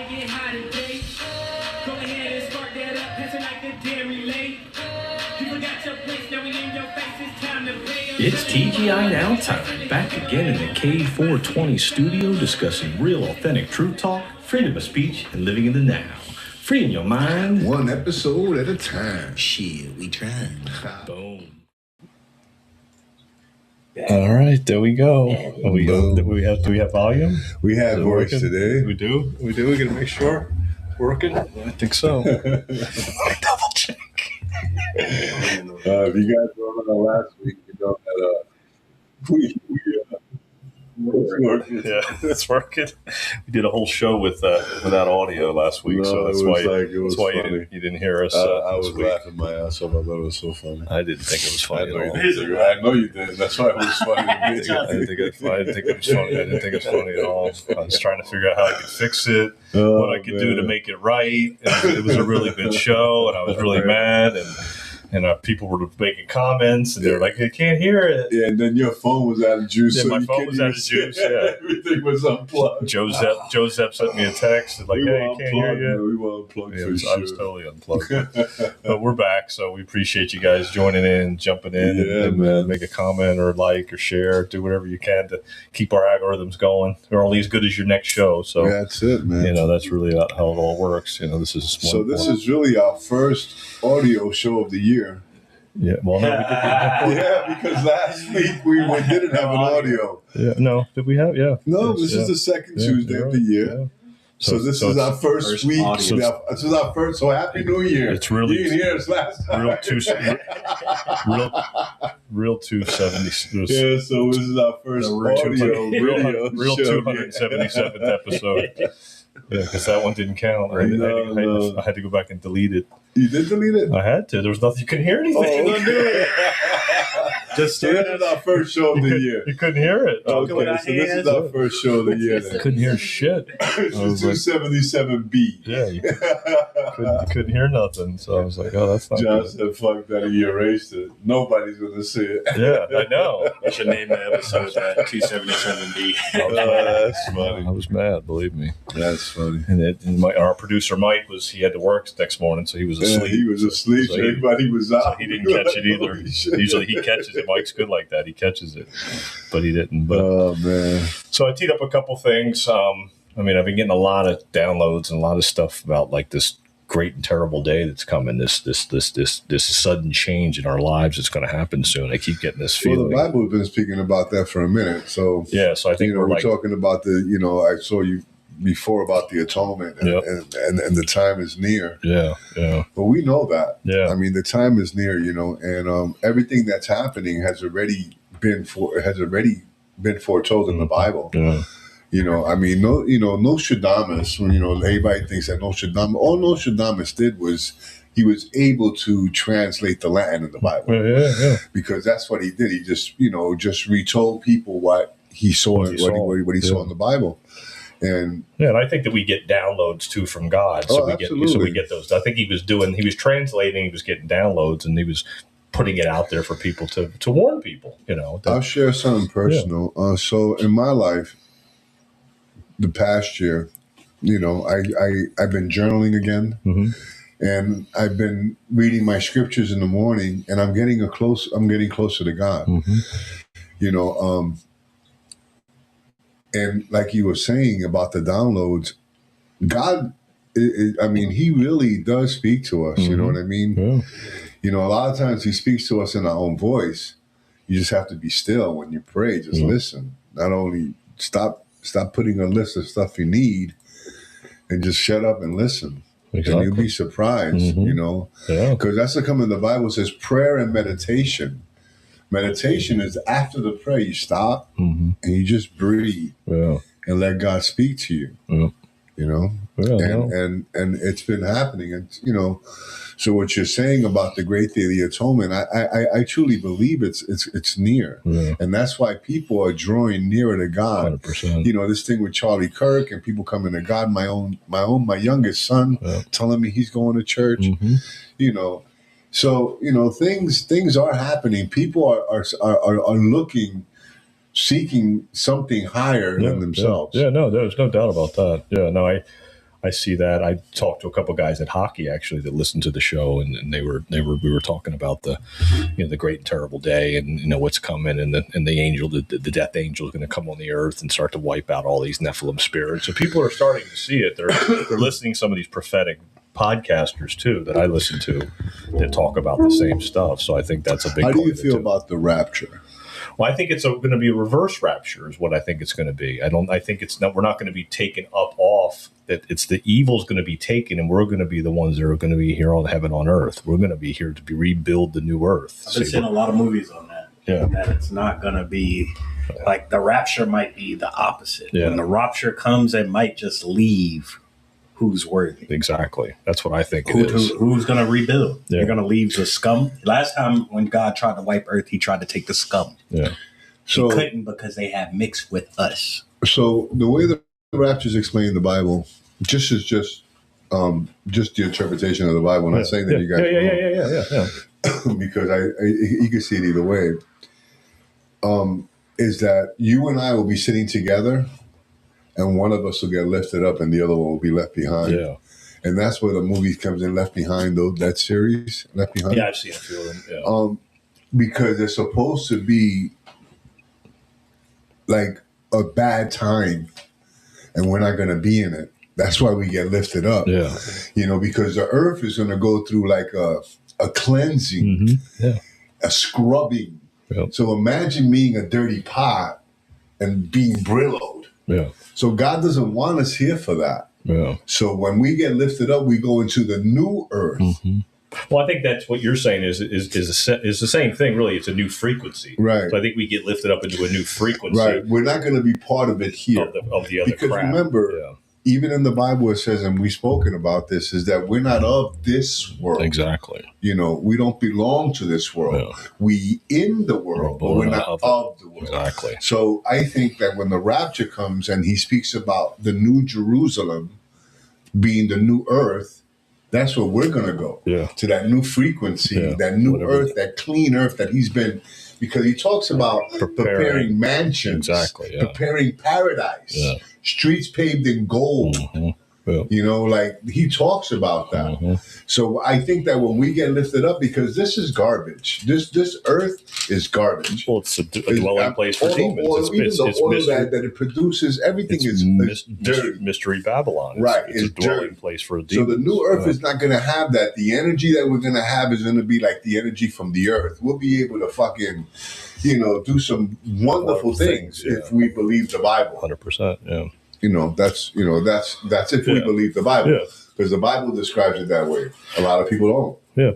get high today. Go ahead and spark that up, pass it like a dairy late. You forgot your place, now we in your face, it's time to pay. It's TGI Now time, back again in the K420 studio discussing real authentic truth talk, freedom of speech, and living in the now. Freeing your mind. One episode at a time. Shit, we trying. Boom. All right, there we go. Do we have volume? We have voice working? today. We do. We gotta make sure working. I think so. Double check. If you guys were on last week, you know that Yeah, it's working. We did a whole show without audio last week, so that's why you didn't hear us. I was this week. laughing my ass off. I thought it was so funny. I didn't think it was funny at all. I know you did. That's why it was funny. I didn't think it was funny. I didn't think it was funny at all. I was trying to figure out how I could fix it, what I could do to make it right. And it was a really good show, and I was really mad. And people were making comments, and they were like, "I can't hear it." Yeah, and then your phone was out of juice. Yeah, so my you phone was out of juice. Yeah, everything was unplugged. Joseph sent me a text like, We "Hey, were can't hear you." We were unplugged for I sure. was totally unplugged. But we're back, so we appreciate you guys joining in, jumping in, and make a comment or like or share, do whatever you can to keep our algorithms going. They're only as good as your next show. So that's it, man. That's really how it all works. This is This is really our first audio show of the year. Yeah, well, no, because last week we didn't have an audio. Yeah, no, did we have? Yeah, no. This is the second Tuesday of the year. Yeah. So this is our first week. This is our first. So Happy New Year! It's really you didn't hear us last time. Real 270. Yeah, so this is our first audio real 277th episode. Yeah, because that one didn't count. I had to go back and delete it. You did delete it? I had to. There was nothing. You couldn't hear anything. Oh, okay. This is our first show of the year. You couldn't hear it. Okay, so this is our first show of the year. I couldn't hear shit. This is 277B. Yeah, you couldn't hear nothing. So I was like, oh, that's not John good. said, fuck that, he erased it. Nobody's going to see it. Yeah, I know. You should name the episode that 277B. That's funny. I was mad, believe me. That's funny. And our producer, Mike, he had to work next morning, so he was asleep. He was asleep. So everybody was out. So he didn't catch it either. Usually he catches it. Mike's good like that. He catches it, but he didn't. But, oh, man. So I teed up a couple things. I've been getting a lot of downloads and a lot of stuff about like this great and terrible day that's coming. This sudden change in our lives that's going to happen soon. I keep getting this feeling. Well, the Bible has been speaking about that for a minute. So yeah. So I think we're talking about I saw you before about the atonement and the time is near. Yeah. But we know that. Yeah. The time is near, and everything that's happening has already been foretold in the Bible. Yeah. Nostradamus, when everybody thinks that Nostradamus, all Nostradamus did was he was able to translate the Latin in the Bible. Yeah. Because that's what he did. He just retold people what he saw what he saw in the Bible. And I think that we get downloads too from God. So we get those. I think he was translating, he was getting downloads, and he was putting it out there for people to warn people, I'll share something personal. Yeah. So in my life, the past year, I've been journaling again. Mm-hmm. And I've been reading my scriptures in the morning, and I'm getting closer to God. Mm-hmm. And like you were saying about the downloads, God, he really does speak to us. Mm-hmm. You know what I mean? Yeah. A lot of times he speaks to us in our own voice. You just have to be still when you pray. Just listen. Not only stop putting a list of stuff you need and just shut up and listen. Exactly. And you'll be surprised, because that's what comes in the Bible. It says prayer and meditation. Meditation is after the prayer, you stop and you just breathe and let God speak to you. And it's been happening. And so what you're saying about the great day of the atonement, I truly believe it's near, and that's why people are drawing nearer to God. 100%. This thing with Charlie Kirk and people coming to God. My youngest son telling me he's going to church. Mm-hmm. So, things are happening. People are looking, seeking something higher than themselves. Yeah, no, there's no doubt about that. Yeah, no, I see that. I talked to a couple guys at hockey actually that listened to the show, and we were talking about the the great and terrible day, and what's coming, and the angel, the death angel is going to come on the earth and start to wipe out all these Nephilim spirits. So people are starting to see it. They're listening to some of these prophetic podcasters too that I listen to that talk about the same stuff. So I think that's a big. How do you feel too. about the rapture? Well, I think it's going to be a reverse rapture is what I think it's going to be. I think it's not, we're not going to be taken up off, that it's the evil's going to be taken, and we're going to be the ones that are going to be here on heaven on earth. We're going to be here to rebuild the new earth. I've been seeing a lot of movies on that. Yeah. That it's not going to be like the rapture might be the opposite. Yeah. When the rapture comes, it might just leave who's worthy. Exactly. That's what I think it is. Who's going to rebuild? Yeah. You're going to leave the scum. Last time when God tried to wipe earth, he tried to take the scum. Yeah. So he couldn't because they have mixed with us. So the way the rapture is explained in the Bible, just the interpretation of the Bible. I'm not saying that you guys Yeah. because you can see it either way. Is that you and I will be sitting together, and one of us will get lifted up, and the other one will be left behind. Yeah. And that's where the movie comes in, Left Behind, though, that series, Left Behind. Yeah, I've seen a few of them. Yeah. Because it's supposed to be like a bad time, and we're not going to be in it. That's why we get lifted up. Yeah. Because the earth is going to go through like a cleansing, a scrubbing. Yep. So imagine being a dirty pot and being Brilloed. Yeah. So God doesn't want us here for that. Yeah. So when we get lifted up, we go into the new earth. Mm-hmm. Well, I think that's what you're saying is the same thing. Really, it's a new frequency. Right. So I think we get lifted up into a new frequency. Right. We're not going to be part of it here. Of the other because crap. remember, even in the Bible it says, and we've spoken about this, is that we're not of this world. Exactly. We don't belong to this world. Yeah. We in the world, but we're not of the world. Exactly. So I think that when the rapture comes and he speaks about the new Jerusalem being the new earth, that's where we're going to go. Yeah. To that new frequency, that new earth, that clean earth that he's been, because he talks about preparing mansions, preparing paradise, streets paved in gold. Mm-hmm. Like he talks about that. Mm-hmm. So I think that when we get lifted up, because this is garbage. This earth is garbage. Well, it's a dwelling place for demons. The oil that it produces, everything is dirt. Mystery Babylon. Right. It's a dwelling place for demons. So the new earth is not going to have that. The energy that we're going to have is going to be like the energy from the earth. We'll be able to fucking, do some wonderful things if we believe the Bible. 100%. Yeah. That's if we believe the Bible, because the Bible describes it that way. A lot of people don't. Yeah,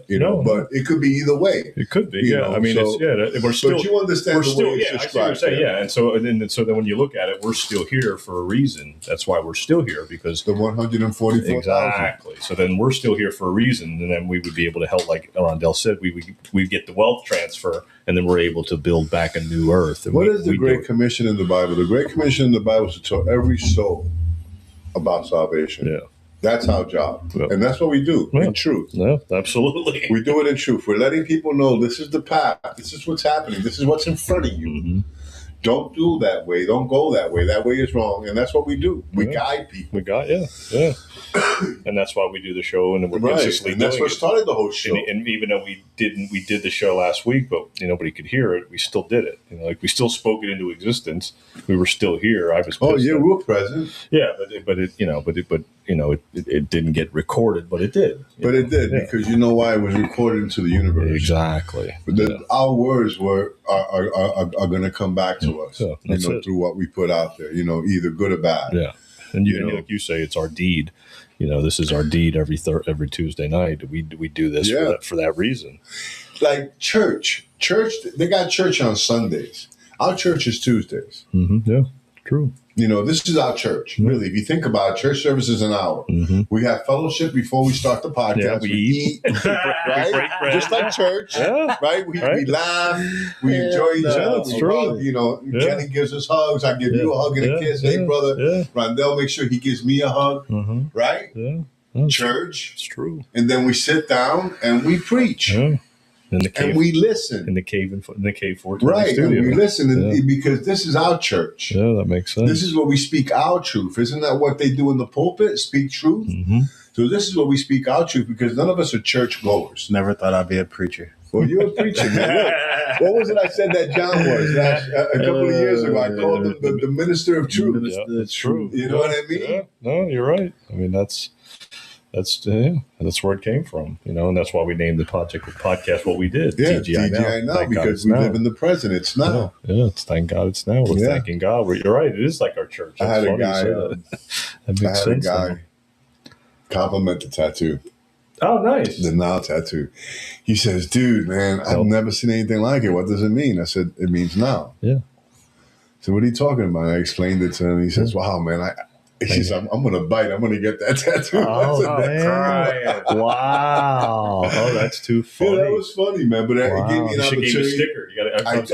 but it could be either way. It could be. I mean, we're still. But you understand the way it's described. I see what you're saying. And so then when you look at it, we're still here for a reason. That's why we're still here, because the 144,000. Exactly. So then we're still here for a reason, and then we would be able to help, like Rondell said, we get the wealth transfer, and then we're able to build back a new earth. And what is the Great Commission in the Bible? The Great Commission in the Bible is to tell every soul about salvation. Yeah. That's our job. Yep. And that's what we do in truth. Yeah, absolutely. We do it in truth. We're letting people know this is the path. This is what's happening. This is what's in front of you. Mm-hmm. Don't do that way. Don't go that way. That way is wrong. And that's what we do. We guide people. Yeah. And that's why we do the show, and we're consistently and that's what started the whole show. And even though we did the show last week, but nobody could hear it, we still did it. Like we still spoke it into existence. We were still here. I was. We were present. Yeah, but it didn't get recorded, but it did. But it did because you know why? It was recorded into the universe. Exactly. Our words are going to come back to us. Through what we put out there. Either good or bad. Yeah. And like you say, it's our deed. This is our deed every Tuesday night. We do this for that reason. Like church, they got church on Sundays. Our church is Tuesdays. Mm-hmm. Yeah, true. This is our church. Really, if you think about it, church service is an hour. Mm-hmm. We have fellowship before we start the podcast. Yeah, we eat. Right? Just like church, right? We laugh, we enjoy each other. That's true. Kenny gives us hugs. I give you a hug and a kiss. Hey, brother. Yeah. Rondell makes sure he gives me a hug. Mm-hmm. Right? Yeah. Church. It's true. And then we sit down and we preach. Yeah. In the cave, and we listen. in the cave 420 Right, studio. and we listen Yeah. because this is our church. Yeah, that makes sense. This is where we speak our truth. Isn't that what they do in the pulpit? Speak truth? Mm-hmm. So this is where we speak our truth because none of us are church goers. Never thought I'd be a preacher. Well, you're a preacher, man. Look, what was it I said that John was a couple of years ago? I called him the minister of truth. Yeah, that's true. You know what I mean? Yeah. No, you're right. I mean, that's where it came from, and that's why we named the podcast what we did. Yeah, TGI now Thank God because it's we now. live in the present. It's now. Yeah, it's thank God it's now. We're thanking God. You're right. It is like our church. I had That's a funny you guy. say that. That I makes had sense. a guy compliment the tattoo, Oh, nice. the now tattoo. He says, "Dude, man, I've never seen anything like it. What does it mean?" I said, "It means now." Yeah. So what are you talking about? I explained it to him. He says, "Wow, man, he says, I'm going to bite. I'm going to get that tattoo." Oh, I said, man. Wow. Oh, that's too funny. Yeah, that was funny, man. But it gave me an You should give you a opportunity. sticker. You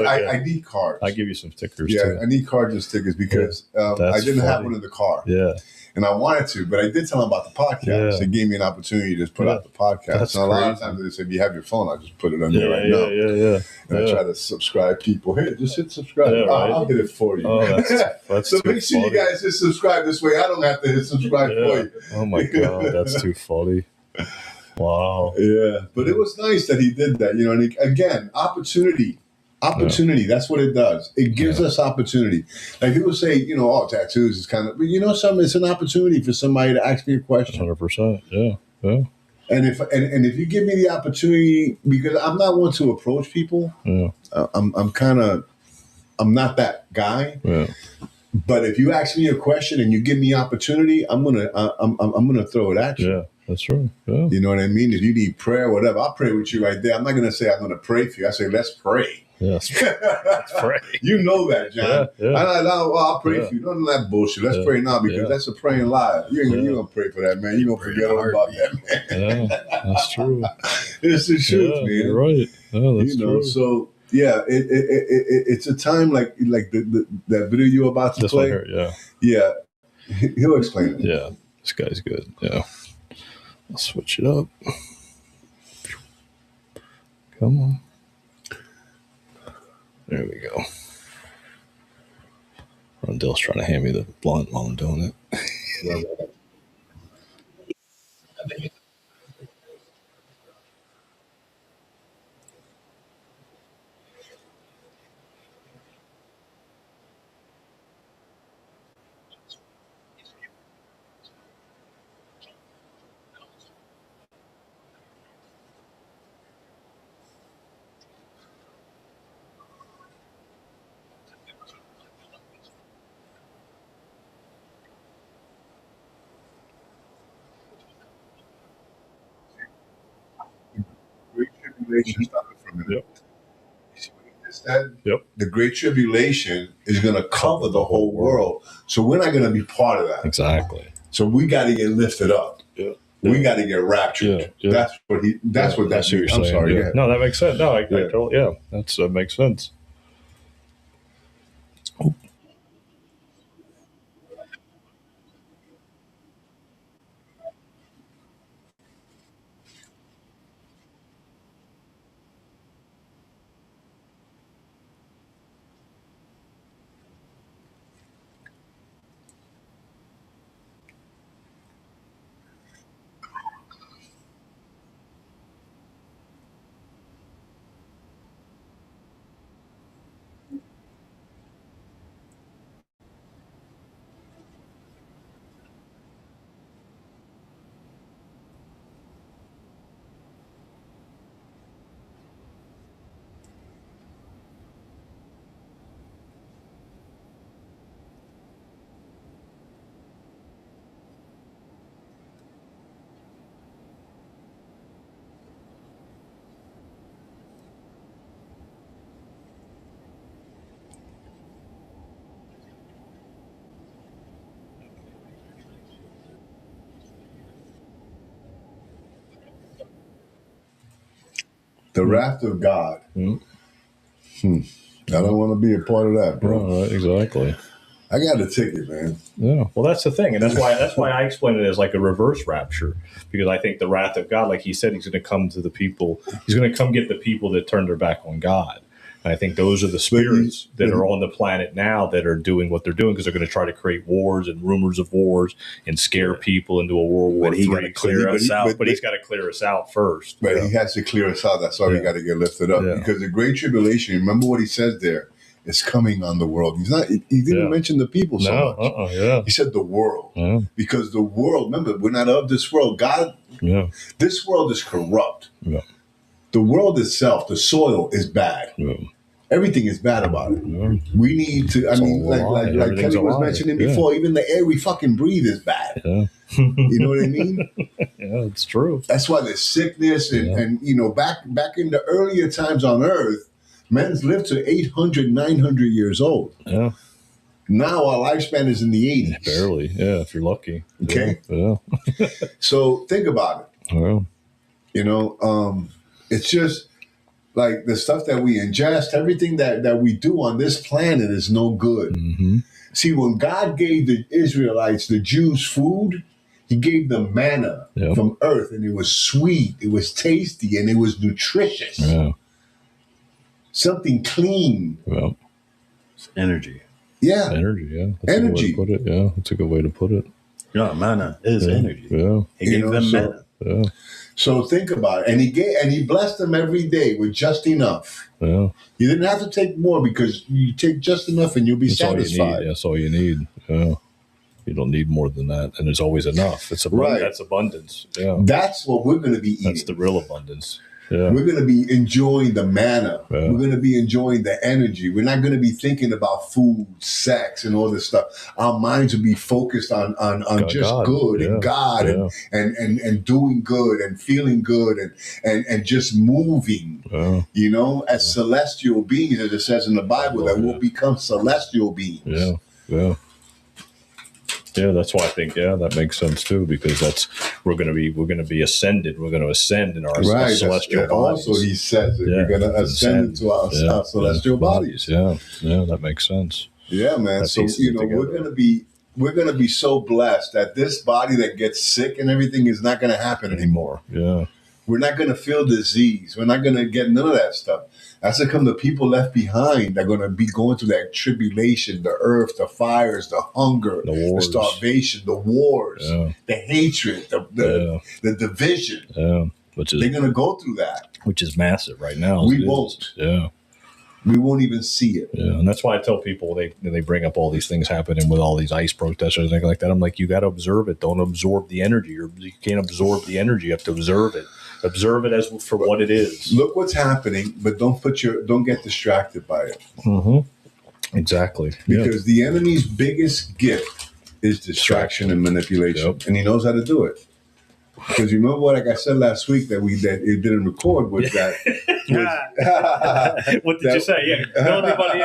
gotta, I need cards. I give you some stickers Yeah, too. I need cards and stickers because I That's didn't have funny. one in the car. Yeah. And I wanted to, but I did tell them about the podcast. Yeah. It gave me an opportunity to just put out the podcast. That's and a lot of crazy. times they said, "If you have your phone, I'll just put it on Yeah, there right now." yeah. And I try to subscribe people. Hey, just hit subscribe. Yeah, right. I'll hit it for you. Oh, that's So too make sure funny. you guys hit subscribe this way. I don't have to hit subscribe for Yeah. you. Oh my God, that's too funny. Wow. Yeah, but it was nice that he did that. And again, opportunity. That's what it does. It gives us opportunity. Like people say, oh, tattoos is kind of, but something. It's an opportunity for somebody to ask me a question. 100%. Yeah. And if you give me the opportunity, because I'm not one to approach people. Yeah. I'm not that guy. Yeah. But if you ask me a question and you give me opportunity, I'm gonna throw it at you. Yeah. That's true. Yeah. You know what I mean? If you need prayer, whatever, I'll pray with you right there. I'm not gonna say I'm gonna pray for you. I say let's pray. Yes. That's right. You know that, John. Yeah. I'll pray for you. None of that bullshit. Let's pray now because that's a praying lie. You ain't gonna pray for that, man. You gonna forget all about that, man. Yeah. That's true. It's the truth, man. You're right. Yeah, that's true. So yeah, it's a time like that video you're about to This play. one here, Yeah, he'll explain it. yeah. This guy's good. Yeah. I'll switch it up. Come on. There we go. Rondell's trying to hand me the blunt while I'm doing it. Great tribulation started from it. Yep. You see what he just said? Yep. The great tribulation is going to cover the whole world. So we're not going to be part of that. Exactly. So we got to get lifted up. Yeah. We got to get raptured. Yeah. That's what that That's what means. you're I'm saying. sorry. Yeah. Yeah. No, that makes sense. No, I totally, that makes sense. The wrath of God. Mm. I don't want to be a part of that, bro. Right, exactly. I got a ticket, man. Yeah. Well, that's the thing, and that's why I explain it as like a reverse rapture, because I think the wrath of God, like he said, he's going to come to the people. He's going to come get the people that turn their back on God. And I think those are the spirits that are on the planet now that are doing what they're doing, because they're going to try to create wars and rumors of wars and scare people into a World War III. But he got to clear us out. But he's got to clear us out first. But he has to clear us out. That's why we got to get lifted up, because the great tribulation. Remember what he says there. Is coming on the world. He's not. He didn't mention the people so much. He said the world, because the world. Remember, we're not of this world. God. This world is corrupt. The world itself, the soil, is bad. Everything is bad about it. We need to. I mean, like Kelly was mentioning before, even the air we fucking breathe is bad. You know what I mean? Yeah, it's true. That's why there's sickness and you know, back in the earlier times on Earth. Men's lived to 800, 900 years old. Yeah. Now our lifespan is in the 80s. Barely. Yeah, if you're lucky. Okay. Yeah. So think about it. Well. You know, it's just like the stuff that we ingest, everything that we do on this planet is no good. Mm-hmm. See, when God gave the Israelites, the Jews, food, he gave them manna from earth, and it was sweet, it was tasty, and it was nutritious. Yeah. Something clean. Well, it's energy. Yeah. Energy, yeah. That's energy. A good way to put it. Yeah, that's a good way to put it. Yeah, manna is energy. Yeah. He gave them manna. Yeah. So think about it. And he blessed them every day with just enough. Yeah. You didn't have to take more, because you take just enough and you'll be satisfied. That's all you need. Yeah. You don't need more than that. And there's always enough. It's That's abundance. Yeah. That's what we're going to be eating. That's the real abundance. Yeah. We're going to be enjoying the manna. Yeah. We're going to be enjoying the energy. We're not going to be thinking about food, sex, and all this stuff. Our minds will be focused on just God. Good and God and doing good and feeling good and just moving. Yeah. You know, as celestial beings, as it says in the Bible, that we'll become celestial beings. Yeah. Yeah. Yeah, that's why I think that makes sense too, because we're going to be ascended. We're going to ascend in our celestial bodies. Also, he says that we're going to ascend into our celestial bodies. Yeah, that makes sense. Yeah, man. That so we're going to be so blessed that this body that gets sick and everything is not going to happen anymore. Yeah, we're not going to feel disease. We're not going to get none of that stuff. That's to come the people left behind. They're going to be going through that tribulation, the earth, the fires, the hunger, the starvation, the wars, the hatred, the division. Yeah, they're going to go through that. Which is massive right now. We won't. Yeah. We won't even see it. Yeah, and that's why I tell people they bring up all these things happening with all these ICE protests or anything like that. I'm like, you got to observe it. Don't absorb the energy. You can't absorb the energy. You have to observe it. Observe it as for what it is. Look what's happening, but don't get distracted by it. Mm-hmm. Exactly. Because the enemy's biggest gift is distraction and manipulation, and he knows how to do it. Because remember what, like I said last week, that it didn't record was that. What did you say? Yeah, tell everybody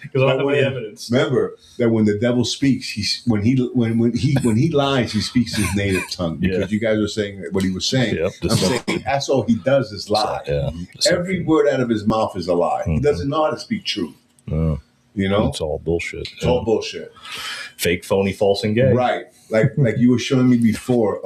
because I don't have any evidence. Remember that when the devil speaks, when he lies, he speaks his native tongue. Because you guys were saying what he was saying. I'm saying that's all he does is lie. Every word out of his mouth is a lie. Mm-hmm. He doesn't know how to speak truth. You know, it's all bullshit. It's all bullshit. Fake, phony, false, and gay. Right, like you were showing me before.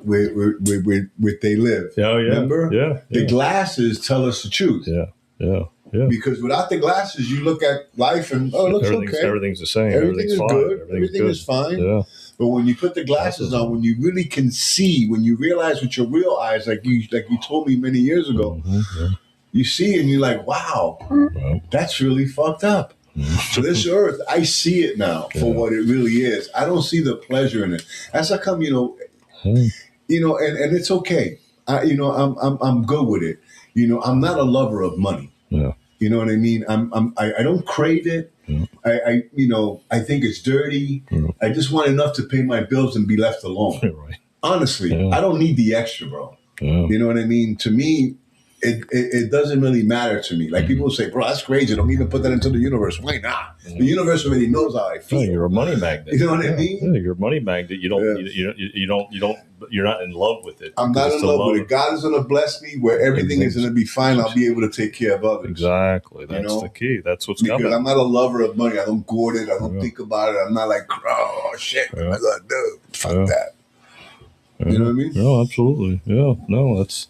Where they live. Oh, yeah. Remember? Yeah. The glasses tell us the truth. Yeah. Because without the glasses, you look at life and, it looks okay. Everything's the same. Everything is good. Everything is fine. Yeah. But when you put the glasses on, when you really can see, when you realize with your real eyes, like you told me many years ago, you see and you're like, wow, that's really fucked up. So this earth, I see it now for what it really is. I don't see the pleasure in it. That's how come, and it's okay. I'm good with it. I'm not a lover of money. Yeah. You know what I mean? I don't crave it. Yeah. I think it's dirty. Yeah. I just want enough to pay my bills and be left alone. Right. Honestly, I don't need the extra, bro. Yeah. You know what I mean? To me, it doesn't really matter to me. Like people say, bro, that's crazy. Don't even put that into the universe. Why not? The universe already knows how I feel. You're a money magnet. You know what I mean? Yeah, you're a money magnet. You don't you're not in love with it. I'm not in love with it. God is going to bless me where everything is going to be fine. I'll be able to take care of others. Exactly. That's the key. That's what's because coming. I'm not a lover of money. I don't hoard it. I don't think about it. I'm not like, oh, shit, what am I going to do? Fuck that. You know what I mean? No, absolutely. Yeah. No, that's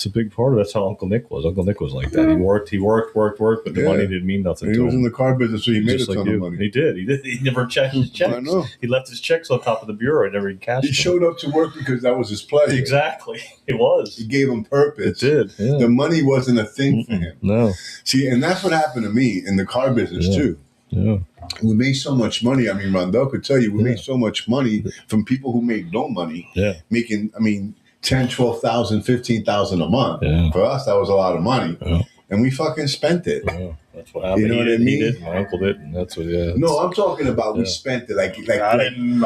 a big part of that's how Uncle Nick was. Uncle Nick was like that. He worked, but the money didn't mean nothing to him. He was in the car business, so he made a ton of money. He did. He never checked his checks. I know. He left his checks on top of the bureau and never cashed them. He showed up to work because that was his pleasure. Exactly. It was. He gave him purpose. It did. Yeah. The money wasn't a thing for him. No. See, and that's what happened to me in the car business too. Yeah. We made so much money. I mean, Rondell could tell you, we made so much money from people who made no money. Yeah. Making, 10, 12,000, 15,000 a month. Yeah. For us, that was a lot of money. Yeah. And we fucking spent it. Yeah. That's what happened. You know what I mean? He did. My uncle did. And that's what, No, I'm talking about we spent it. Like I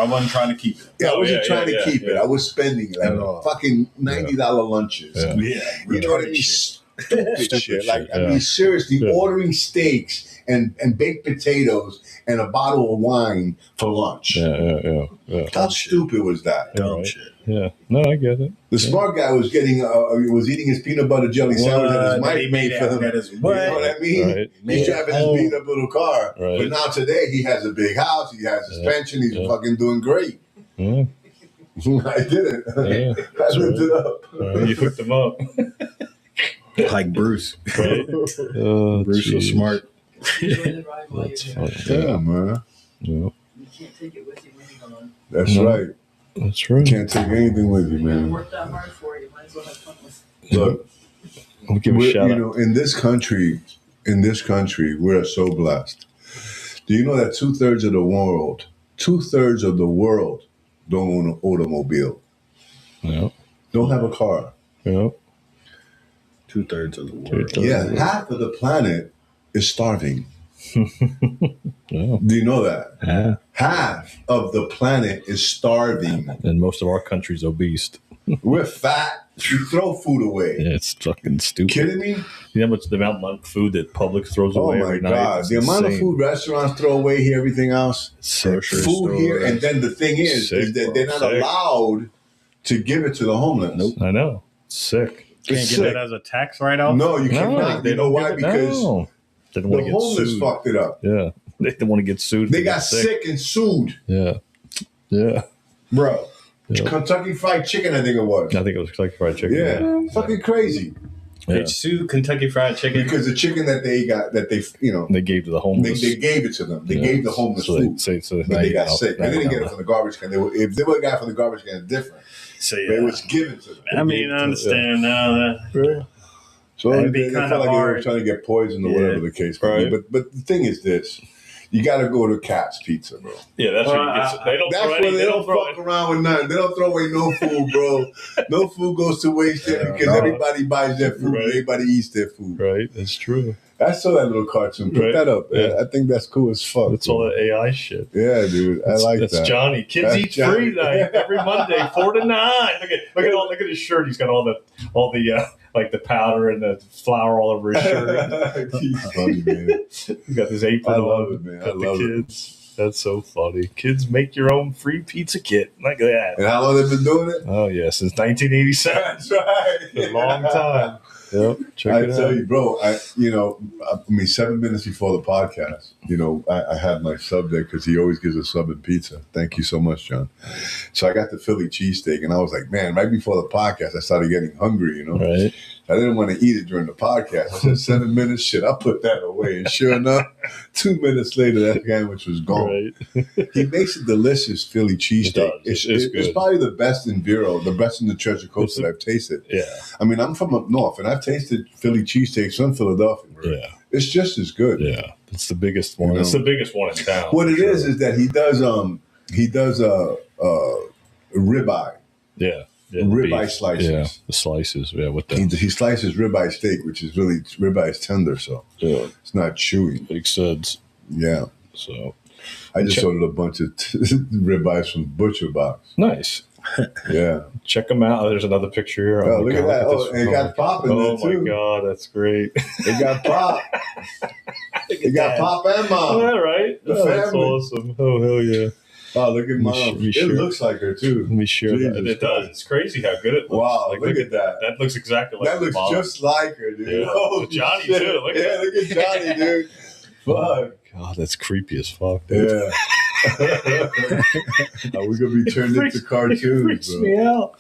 wasn't trying to keep it. Yeah, I wasn't trying to keep it. I was spending it. Like fucking $90 lunches. Yeah. You know what I mean? Stupid shit. Like, shit, I mean, seriously, ordering steaks and baked potatoes and a bottle of wine for lunch. Yeah. How stupid was that? Dumb shit. Yeah. No, I get it. The smart guy was getting, was eating his peanut butter jelly sandwich that his He wife made for him. You know what I mean? Right. He's driving his beat up little car. Right. But now today he has a big house. He has his pension. He's fucking doing great. Yeah. I did it. Yeah. I looked it up. Right. You hooked him up. Like Bruce. Right. Bruce was smart. That's funny. Yeah, man. Yeah. You can't take it with you when you're gone. That's right. That's right. Can't take anything with you, You man. work that hard for it, you might as well have fun with it. Look, I'll give a shout out. in this country, we're so blessed. Do you know that 2/3 of the world don't own an automobile, Yeah. don't have a car? Yeah. 2/3 of the world. Yeah, half of the planet is starving. Yeah. Do you know that? Yeah. Half of the planet is starving. And most of our country's obese. We're fat. We throw food away. Yeah, it's fucking stupid. Kidding me? You know how much the amount of food that Publix throws Oh away my every night? God. It's The amount of insane. food restaurants throw away here, everything else. Grocery Food here. stores. And then the thing is Sick, that they're not bro. Sick. allowed to give it to the homeless. Nope. I know. It's sick. Can't It's get sick. that as a tax write-off? No, you No, cannot. they You know don't why? give it- Because no. They don't the want to get homeless sued. fucked it up. Yeah. They don't want to get sued. They if got get sick and sued. Yeah. Yeah. Bro. Yeah. Kentucky Fried Chicken, I think it was. I think it was Kentucky Fried Chicken. Yeah. Fucking crazy. Yeah. They sued Kentucky Fried Chicken. Because the chicken that they got, that they, They gave to the homeless. they gave it to them. They Yeah. gave the homeless So food. so But they got now- sick. now They didn't you get know. it from the garbage can. If they would have got it from the garbage can, it's different. So, But it was given to them. I mean, I understand now that. So That'd be they kinda felt like they were hard. trying to get poisoned or Yeah. whatever the case may be. But the thing is this. You got to go to Cat's Pizza, bro. Yeah, that's where you get. They don't That's throw where any. they don't throw fuck around with nothing. They don't throw away no food, bro. No food goes to waste there because no. everybody buys their food. Right. Everybody eats their food. Right, that's true. I saw that little cartoon. Put Right. that up. Yeah. I think that's cool as fuck. That's all that AI shit. Yeah, dude. I like That's that. Johnny. Kids That's eat Johnny. free night every Monday, 4 to 9. Look at his shirt. He's got all the like the powder and the flour all over his shirt. He's funny, man. He's got his apron I love on. it, man. I Got the love it. kids. That's so funny. Kids make your own free pizza kit. Look at that. And how long they been doing it? Oh yeah, since 1987. That's right. A long time. Yep. Check I it tell out. you, bro. 7 minutes before the podcast, I had my sub there because he always gives a sub and pizza. Thank you so much, John. So I got the Philly cheesesteak, and I was like, man, right before the podcast, I started getting hungry. Right. I didn't want to eat it during the podcast. I said 7 minutes, shit. I put that away, and sure enough, 2 minutes later, that sandwich was gone. Right. He makes a delicious Philly cheesesteak. It's It's good. probably the best in Vero, the best in the Treasure Coast that I've tasted. Yeah. I mean, I'm from up north, and I've tasted Philly cheesesteaks from Philadelphia. Yeah. It's just as good. Yeah. It's the biggest one. You know? It's the biggest one in town. What it for is sure. that he does ribeye. Yeah. Yeah, Ribeye beef. slices. Yeah, the slices. Yeah, with the He slices ribeye steak, which is really ribeye is tender, so it's not chewy. big suds. Yeah, So I just ordered a bunch of ribeyes from Butcher Box. nice. Yeah, Check them out. There's another picture here. oh, my look at God, that! this Oh, and it got pop in Oh there too. my God, that's great. It got pop. It got pop and All mom. right. The Oh, that's family. awesome. Oh hell yeah. Oh, look at mom. me It share- looks like her too. Let me share that. Jesus It does. Christ. It's crazy how good it looks. Wow, Like, look at that. That looks exactly like That the looks mom. just like her, dude. Yeah. Holy Johnny, shit. too. Look at Yeah, look at Johnny, dude. Fuck. God, that's creepy as fuck, dude. Yeah. Are we gonna be turned into cartoons, freaks bro? me out.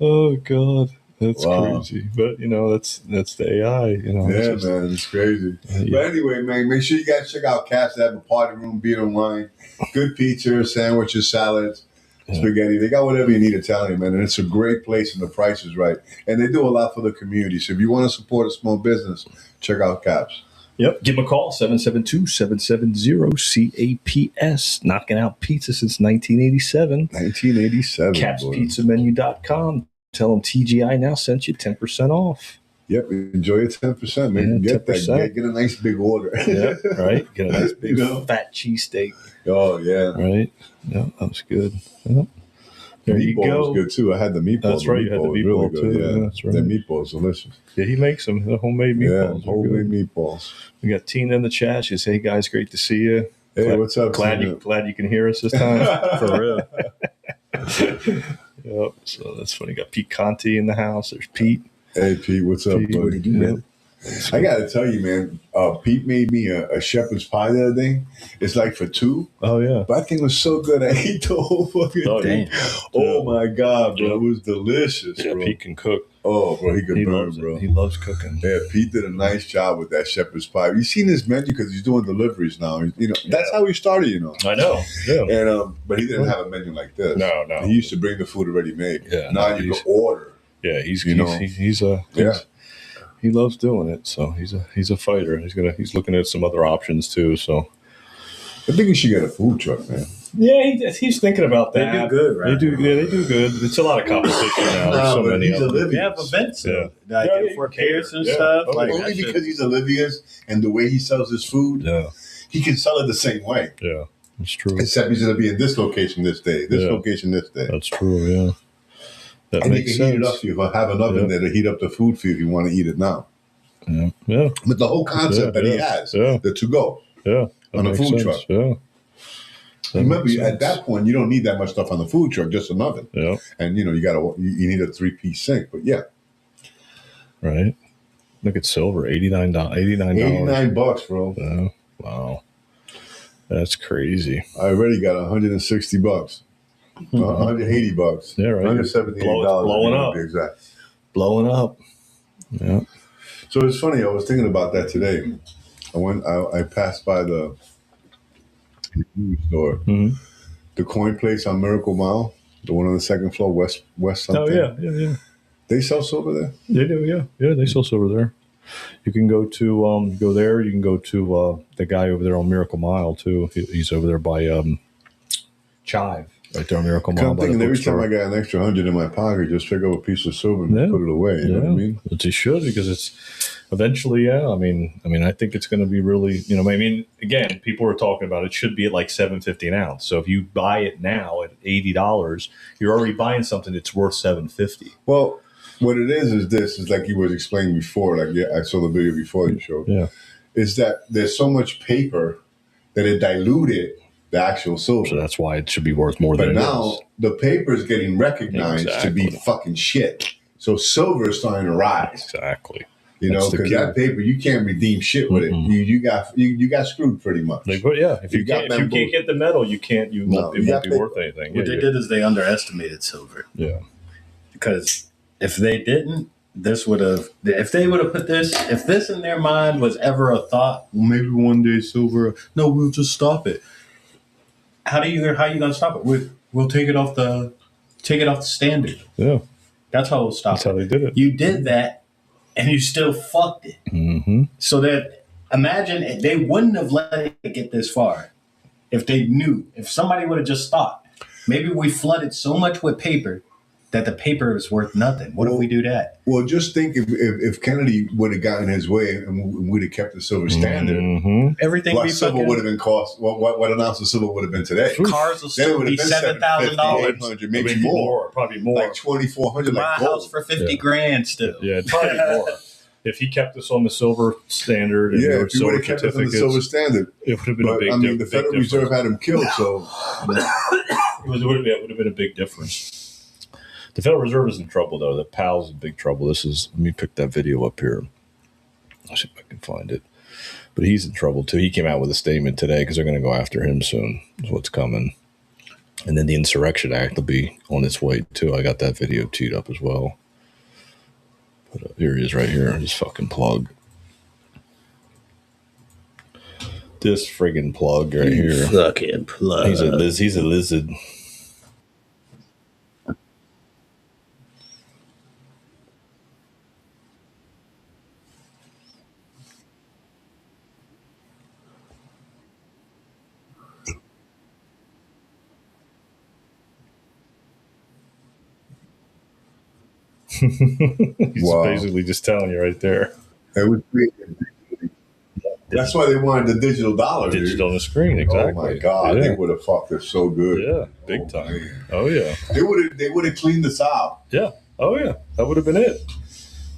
Oh God, that's Wow. crazy. But that's the AI. Yeah, it's just- man, it's crazy. Yeah. But anyway, man, make sure you guys check out Caps. They have a party room, beer and wine, good pizza, sandwiches, salads, spaghetti. They got whatever you need Italian, man. And it's a great place and the price is right. And they do a lot for the community. So if you want to support a small business, check out Caps. Yep. Give them a call, 772-770-CAPS. Knocking out pizza since 1987. 1987. boy. CapsPizzaMenu.com. Tell them TGI now sent you 10% off. Yep, enjoy your 10%, man. Yeah, Get 10%. that. Get a nice big order. Yeah, right. Get a nice big You know? fat cheesesteak. Oh, yeah. Right. Yeah, that was good. Yeah. There you meatball go. was good too. I had the meatball. That's right, you had the was meatball, too. Yeah, Yeah, that's right. The meatball's delicious. Yeah, he makes them. The homemade Yeah, meatballs. are homemade good. meatballs. We got Tina in the chat. She says, "Hey guys, great to see you. Hey, glad, what's up? Glad Tina? you can hear us this time for real." Yep. So that's funny. Got Pete Conti in the house. There's Pete. Hey, Pete, what's up, Pete, buddy? what did you do? I gotta tell you, man. Pete made me a shepherd's pie the other day. It's like for two, Oh yeah. but I think it was so good. I ate the whole fucking Oh, thing. yeah. Oh my god, bro! Yeah. It was delicious, Yeah, bro. Pete can cook. Oh, bro, he could He burn, loves bro. it. He loves cooking. Yeah, Pete did a nice job with that shepherd's pie. You seen his menu because he's doing deliveries now. That's how he started. I know. Yeah. And but he didn't have a menu like this. No. He used to bring the food already made. Yeah, Now no, you he's- can order. Yeah. He's Yeah. he loves doing it. So he's a fighter. He's looking at some other options too. So I think you should get a food truck, man. yeah, he's thinking about They that. do good, right? They do. Yeah, they do good. It's a lot of competition now. There's so but many he's of them. Olivia. We have events, Yeah. like Yeah, for you kids and yeah. stuff. Oh, Like Only that shit. because he's Olivia's and the way he sells his food, Yeah. he can sell it the same way. Yeah. It's true. Except he's going to be in this location this day, this Yeah. location this day. That's true. Yeah. That And he makes can heat it up sense. for you. He'll have an oven Yeah. there to heat up the food for you if you want to eat it now. Yeah. Yeah. But the whole concept Yeah, that he yeah, has, yeah. the to-go. Yeah. That On a makes food sense. truck. Yeah. That Remember, makes at sense. that point, you don't need that much stuff on the food truck, just an oven. Yeah. And, you need a 3-piece sink. But yeah, Right. Look at silver. $89. $89, bro. Yeah. Wow. That's crazy. I already got $160. $180. Yeah, right. $178. Blowing up. To be exact. Blowing up. Yeah. So it's funny. I was thinking about that today. I passed by the jewelry store, Mhm. the coin place on Miracle Mile, the one on the second floor, West something. Oh yeah. Yeah. They sell silver there. They do, yeah. Yeah, they sell silver there. You can go to go there. You can go to the guy over there on Miracle Mile too. He's over there by Chive, right there on Miracle Mile. I'm by the thinking every time bookstore. I got an extra 100 in my pocket, just pick up a piece of silver and Yeah. put it away. You know what I mean? But you should, because it's eventually, yeah. I mean, I think it's going to be really, again, people are talking about it should be at like $7.50 an ounce. So if you buy it now at $80, you're already buying something that's worth $7.50. Well, what it is this is like you was explaining before. Like I saw the video before you showed. Yeah. Is that there's so much paper that it diluted the actual silver. So that's why it should be worth more But than it now is. the paper is getting recognized to be Exactly. fucking shit. So silver is starting to rise. Exactly. You know, That's the because key. that paper you can't redeem shit with Mm-mm. it. You got screwed pretty much. Like, but yeah, if you You got can't, if you bamboo. can't get the metal, you can't. No, It you won't got be paper. worth anything. What they did is they underestimated silver, Yeah. because if they didn't, this would have. If they would have put this, if this in their mind was ever a thought, well, maybe one day silver. No, we'll just stop it. How you gonna stop it? We'll take it off the standard. Yeah. That's how we'll stop That's how it. they did it. You did that, and you still fucked it. Mm-hmm. So that imagine they wouldn't have let it get this far if they knew. If somebody would have just thought, maybe we flooded so much with paper that the paper is worth nothing. What if we do that? Well, just think if Kennedy would have gotten his way and we'd have kept the silver standard, Mm-hmm. Everything what we silver would have been cost? What an ounce of silver would have been today? cars will Then it still would have be been $7,000. $7,500, maybe more, Probably more. like $2,400, My like house gold. for 50 Yeah. grand still. Yeah, probably more. if he kept us on the silver standard, and there were if you would silver have kept us on the certificates, silver standard. it would have been a But big. I mean, the big Federal difference. Reserve had him killed, so It would have been a big difference. The Federal Reserve is in trouble, though. The PAL's in big trouble. Let me pick that video up here. I'll see if I can find it. But he's in trouble, too. He came out with a statement today because they're going to go after him soon, is what's coming. And then the Insurrection Act will be on its way, too. I got that video teed up as well. But here he is right here. Just fucking plug. This friggin' plug right here. Fucking plug. He's a lizard. He's basically just telling you right there. it would be. That's why they wanted the digital dollar. Digital on the screen, exactly. Oh my God, Yeah. they would have fucked us so good. Yeah, big time. Man. Oh yeah. They would have cleaned us out. Yeah. Oh yeah. That would have been it.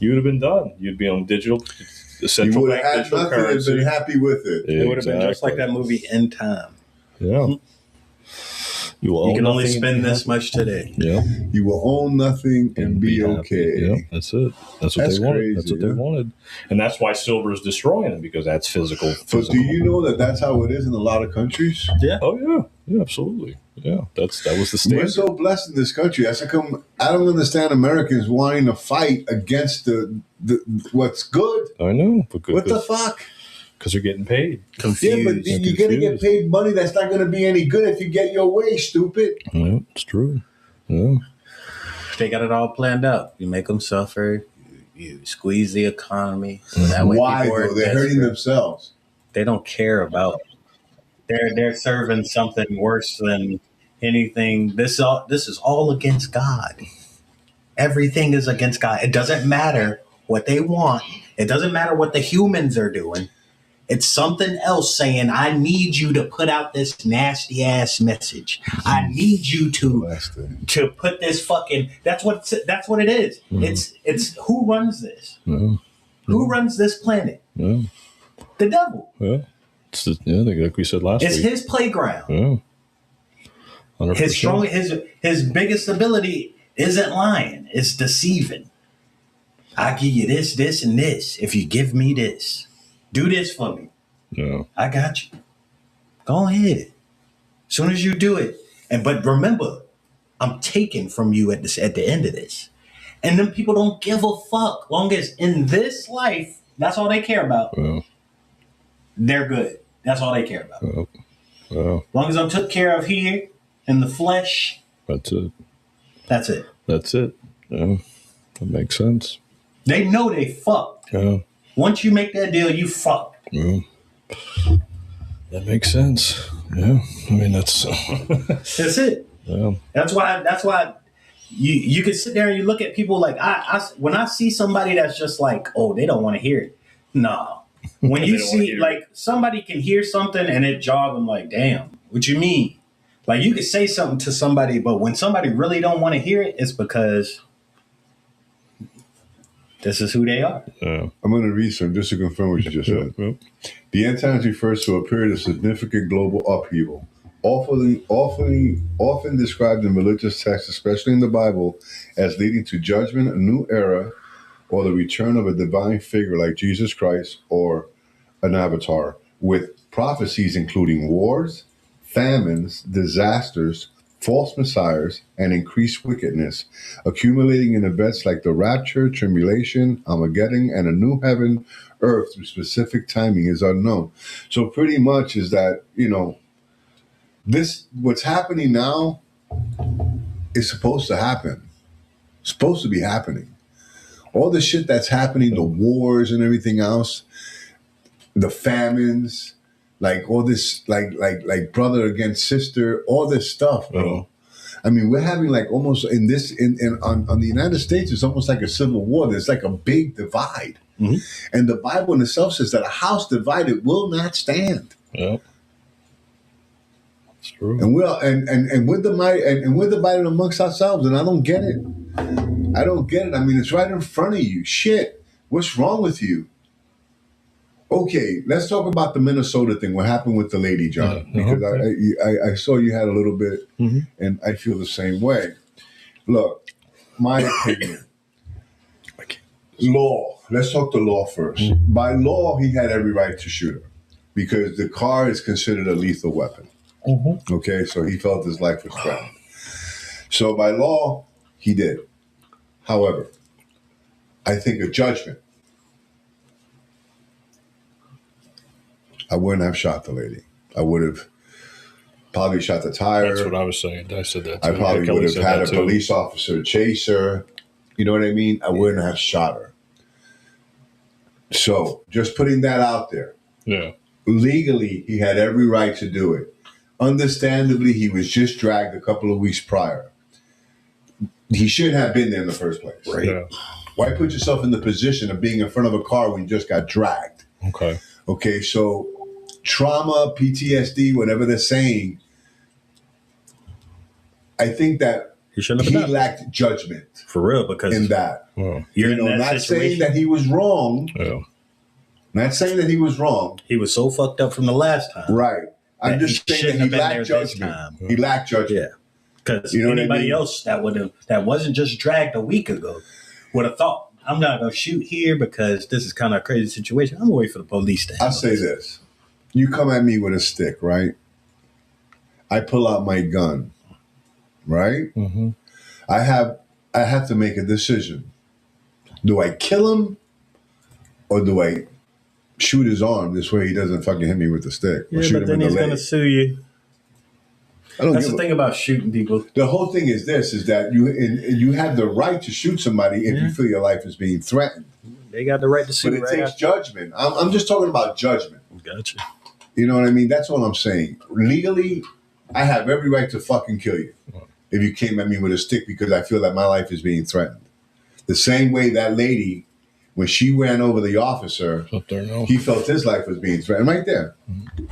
You would have been done. You'd be on digital, the You central would bank have had digital nothing and currency. been happy with it. It would have been just like Exactly. that movie In Time. Yeah. You will You own can only nothing and spend be this happy. much today. Yeah. You will own nothing and be happy. okay. Yeah, that's it. That's what That's they wanted. crazy, That's what yeah. they wanted. And that's why silver is destroying them, because that's physical. But do you know that that's how it is in a lot of countries? Oh yeah. Yeah, absolutely. Yeah. That was the We're standard. so blessed in this country. I don't understand Americans wanting to fight against the what's good. I know. But What the fuck? Because they're getting paid. Confused. Yeah, but you're going to get paid money that's not going to be any good if you get your way, stupid. Yeah, it's true. Yeah. They got it all planned out. You make them suffer. You squeeze the economy. So that way Why, people are though? They're hurting desperate. themselves. They don't care about. They're serving something worse than anything. This is all against God. Everything is against God. It doesn't matter what they want. It doesn't matter what the humans are doing. It's something else saying, I need you to put out this nasty ass message. I need you to put this fucking. That's what it is. Mhm. It's who runs this? Yeah. Who runs this planet? Yeah. The devil. Yeah. Like we said last It's week. his playground. Yeah. 100%. His biggest ability isn't lying. It's deceiving. I give you this, this, and this. If you give me this, do this for me. Yeah. I got you. Go ahead. As soon as you do it, but remember, I'm taking from you at the end of this. And then people don't give a fuck. Long as in this life, that's all they care about. Yeah. They're good. That's all they care about. Yeah. Yeah. As long as I'm took care of here in the flesh, That's it. that's it. That's it. Yeah. That makes sense. They know they fucked. Yeah. Once you make that deal, you fucked. Yeah. That makes sense. Yeah. I mean, that's. That's it. Yeah. That's why you can sit there and you look at people like when I see somebody that's just like, oh, they don't want to hear it. No. When you see like somebody can hear something and it jog them like, damn, what you mean? Like you could say something to somebody, but when somebody really don't want to hear it, it's because this is who they are. Yeah. I'm going to read some just to confirm what you just said. Yeah. The end times refers to a period of significant global upheaval, often described in religious texts, especially in the Bible, as leading to judgment, a new era, or the return of a divine figure like Jesus Christ or an avatar, with prophecies including wars, famines, disasters, false messiahs, and increased wickedness, accumulating in events like the rapture, tribulation, Armageddon, and a new heaven, earth through specific timing is unknown. So pretty much is that, what's happening now is supposed to happen. It's supposed to be happening. All the shit that's happening, the wars and everything else, the famines, like all this, like brother against sister, all this stuff, bro. I mean, we're having like almost on the United States, it's almost like a civil war. There's like a big divide, and the Bible in itself says that a house divided will not stand. Yeah. It's true. And we're divided amongst ourselves, and I don't get it. I mean, it's right in front of you. Shit. What's wrong with you? Okay, let's talk about the Minnesota thing. What happened with the lady, John? Because I saw you had a little bit, and I feel the same way. Look, my opinion. Law. Let's talk the law first. By law, he had every right to shoot her because the car is considered a lethal weapon. Okay, so he felt his life was threatened. So by law, he did. However, I think a judgment. I wouldn't have shot the lady. I would have probably shot the tire. That's what I was saying. I said that too. I probably Kelly would have said had that a too. police officer chase her. You know what I mean? I wouldn't have shot her. So just putting that out there. Yeah. Legally, he had every right to do it. Understandably, he was just dragged a couple of weeks prior. He shouldn't have been there in the first place. Right. Yeah. Why put yourself in the position of being in front of a car when you just got dragged? Okay. Okay, so trauma, PTSD, whatever they're saying, I think that he lacked judgment. For real, because in that. You're in that not situation. saying that he was wrong. Yeah. Not saying that he was wrong. He was so fucked up from the last time. Right. I'm just saying that he lacked judgment. He lacked judgment. Yeah. Because you know anybody else that wasn't just dragged a week ago would have thought, I'm not going to shoot here because this is kind of a crazy situation. I'm going to wait for the police to handle I'll say this. You come at me with a stick, right? I pull out my gun, right? Mm-hmm. I have to make a decision. Do I kill him or do I shoot his arm this way he doesn't fucking hit me with the stick? Yeah, or shoot but him then in he's the going to leg? sue you. That's the thing about shooting people. The whole thing is this, is that you have the right to shoot somebody if you feel your life is being threatened. They got the right to sue. But it takes judgment. I'm just talking about judgment. Gotcha. You know what I mean? That's all I'm saying. Legally, I have every right to fucking kill you if you came at me with a stick because I feel that my life is being threatened. The same way that lady, when she ran over the officer, he felt his life was being threatened right there. Mm-hmm.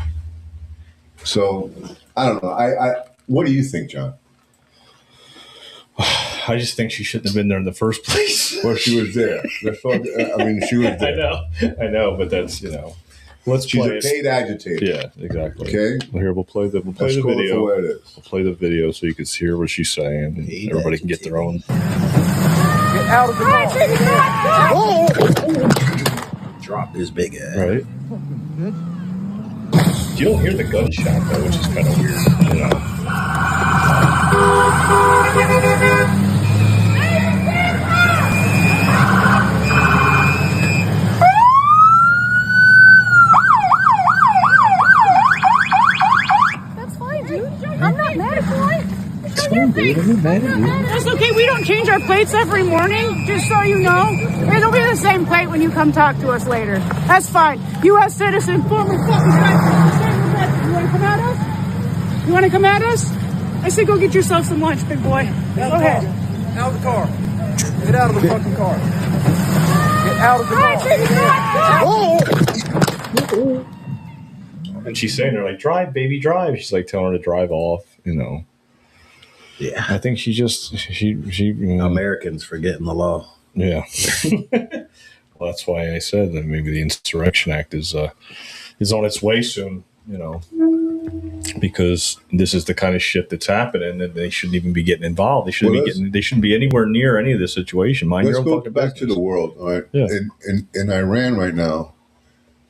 So, I don't know. What do you think, John? I just think she shouldn't have been there in the first place. Well, she was there. She was there. I know, but that's, She's a paid agitator. Yeah, exactly. Okay. Well, here, we'll play the video. For where it is. We'll play the video so you can hear what she's saying. And everybody can get their own. Get out of the car. Drop this big ass. Right. You don't hear the gunshot, though, which is kind of weird, That's fine, dude. I'm not mad at you. That's okay. We don't change our plates every morning, just so you know. It'll be the same plate when you come talk to us later. That's fine. U.S. citizen, former fucking You want to come at us? You want to come at us? I said go get yourself some lunch, big boy. Go ahead. Out of the car. Get out of the fucking car. Get out of the car. And she's saying, they're like, drive, baby, drive. She's like telling her to drive off, Yeah. I think she Americans forgetting the law. Yeah. Well, that's why I said that maybe the Insurrection Act is on its way soon, because this is the kind of shit that's happening, and they shouldn't even be getting involved. They shouldn't be anywhere near any of this situation. Mind your own fucking business. Let's go back to the world, all right? Yeah. In Iran right now,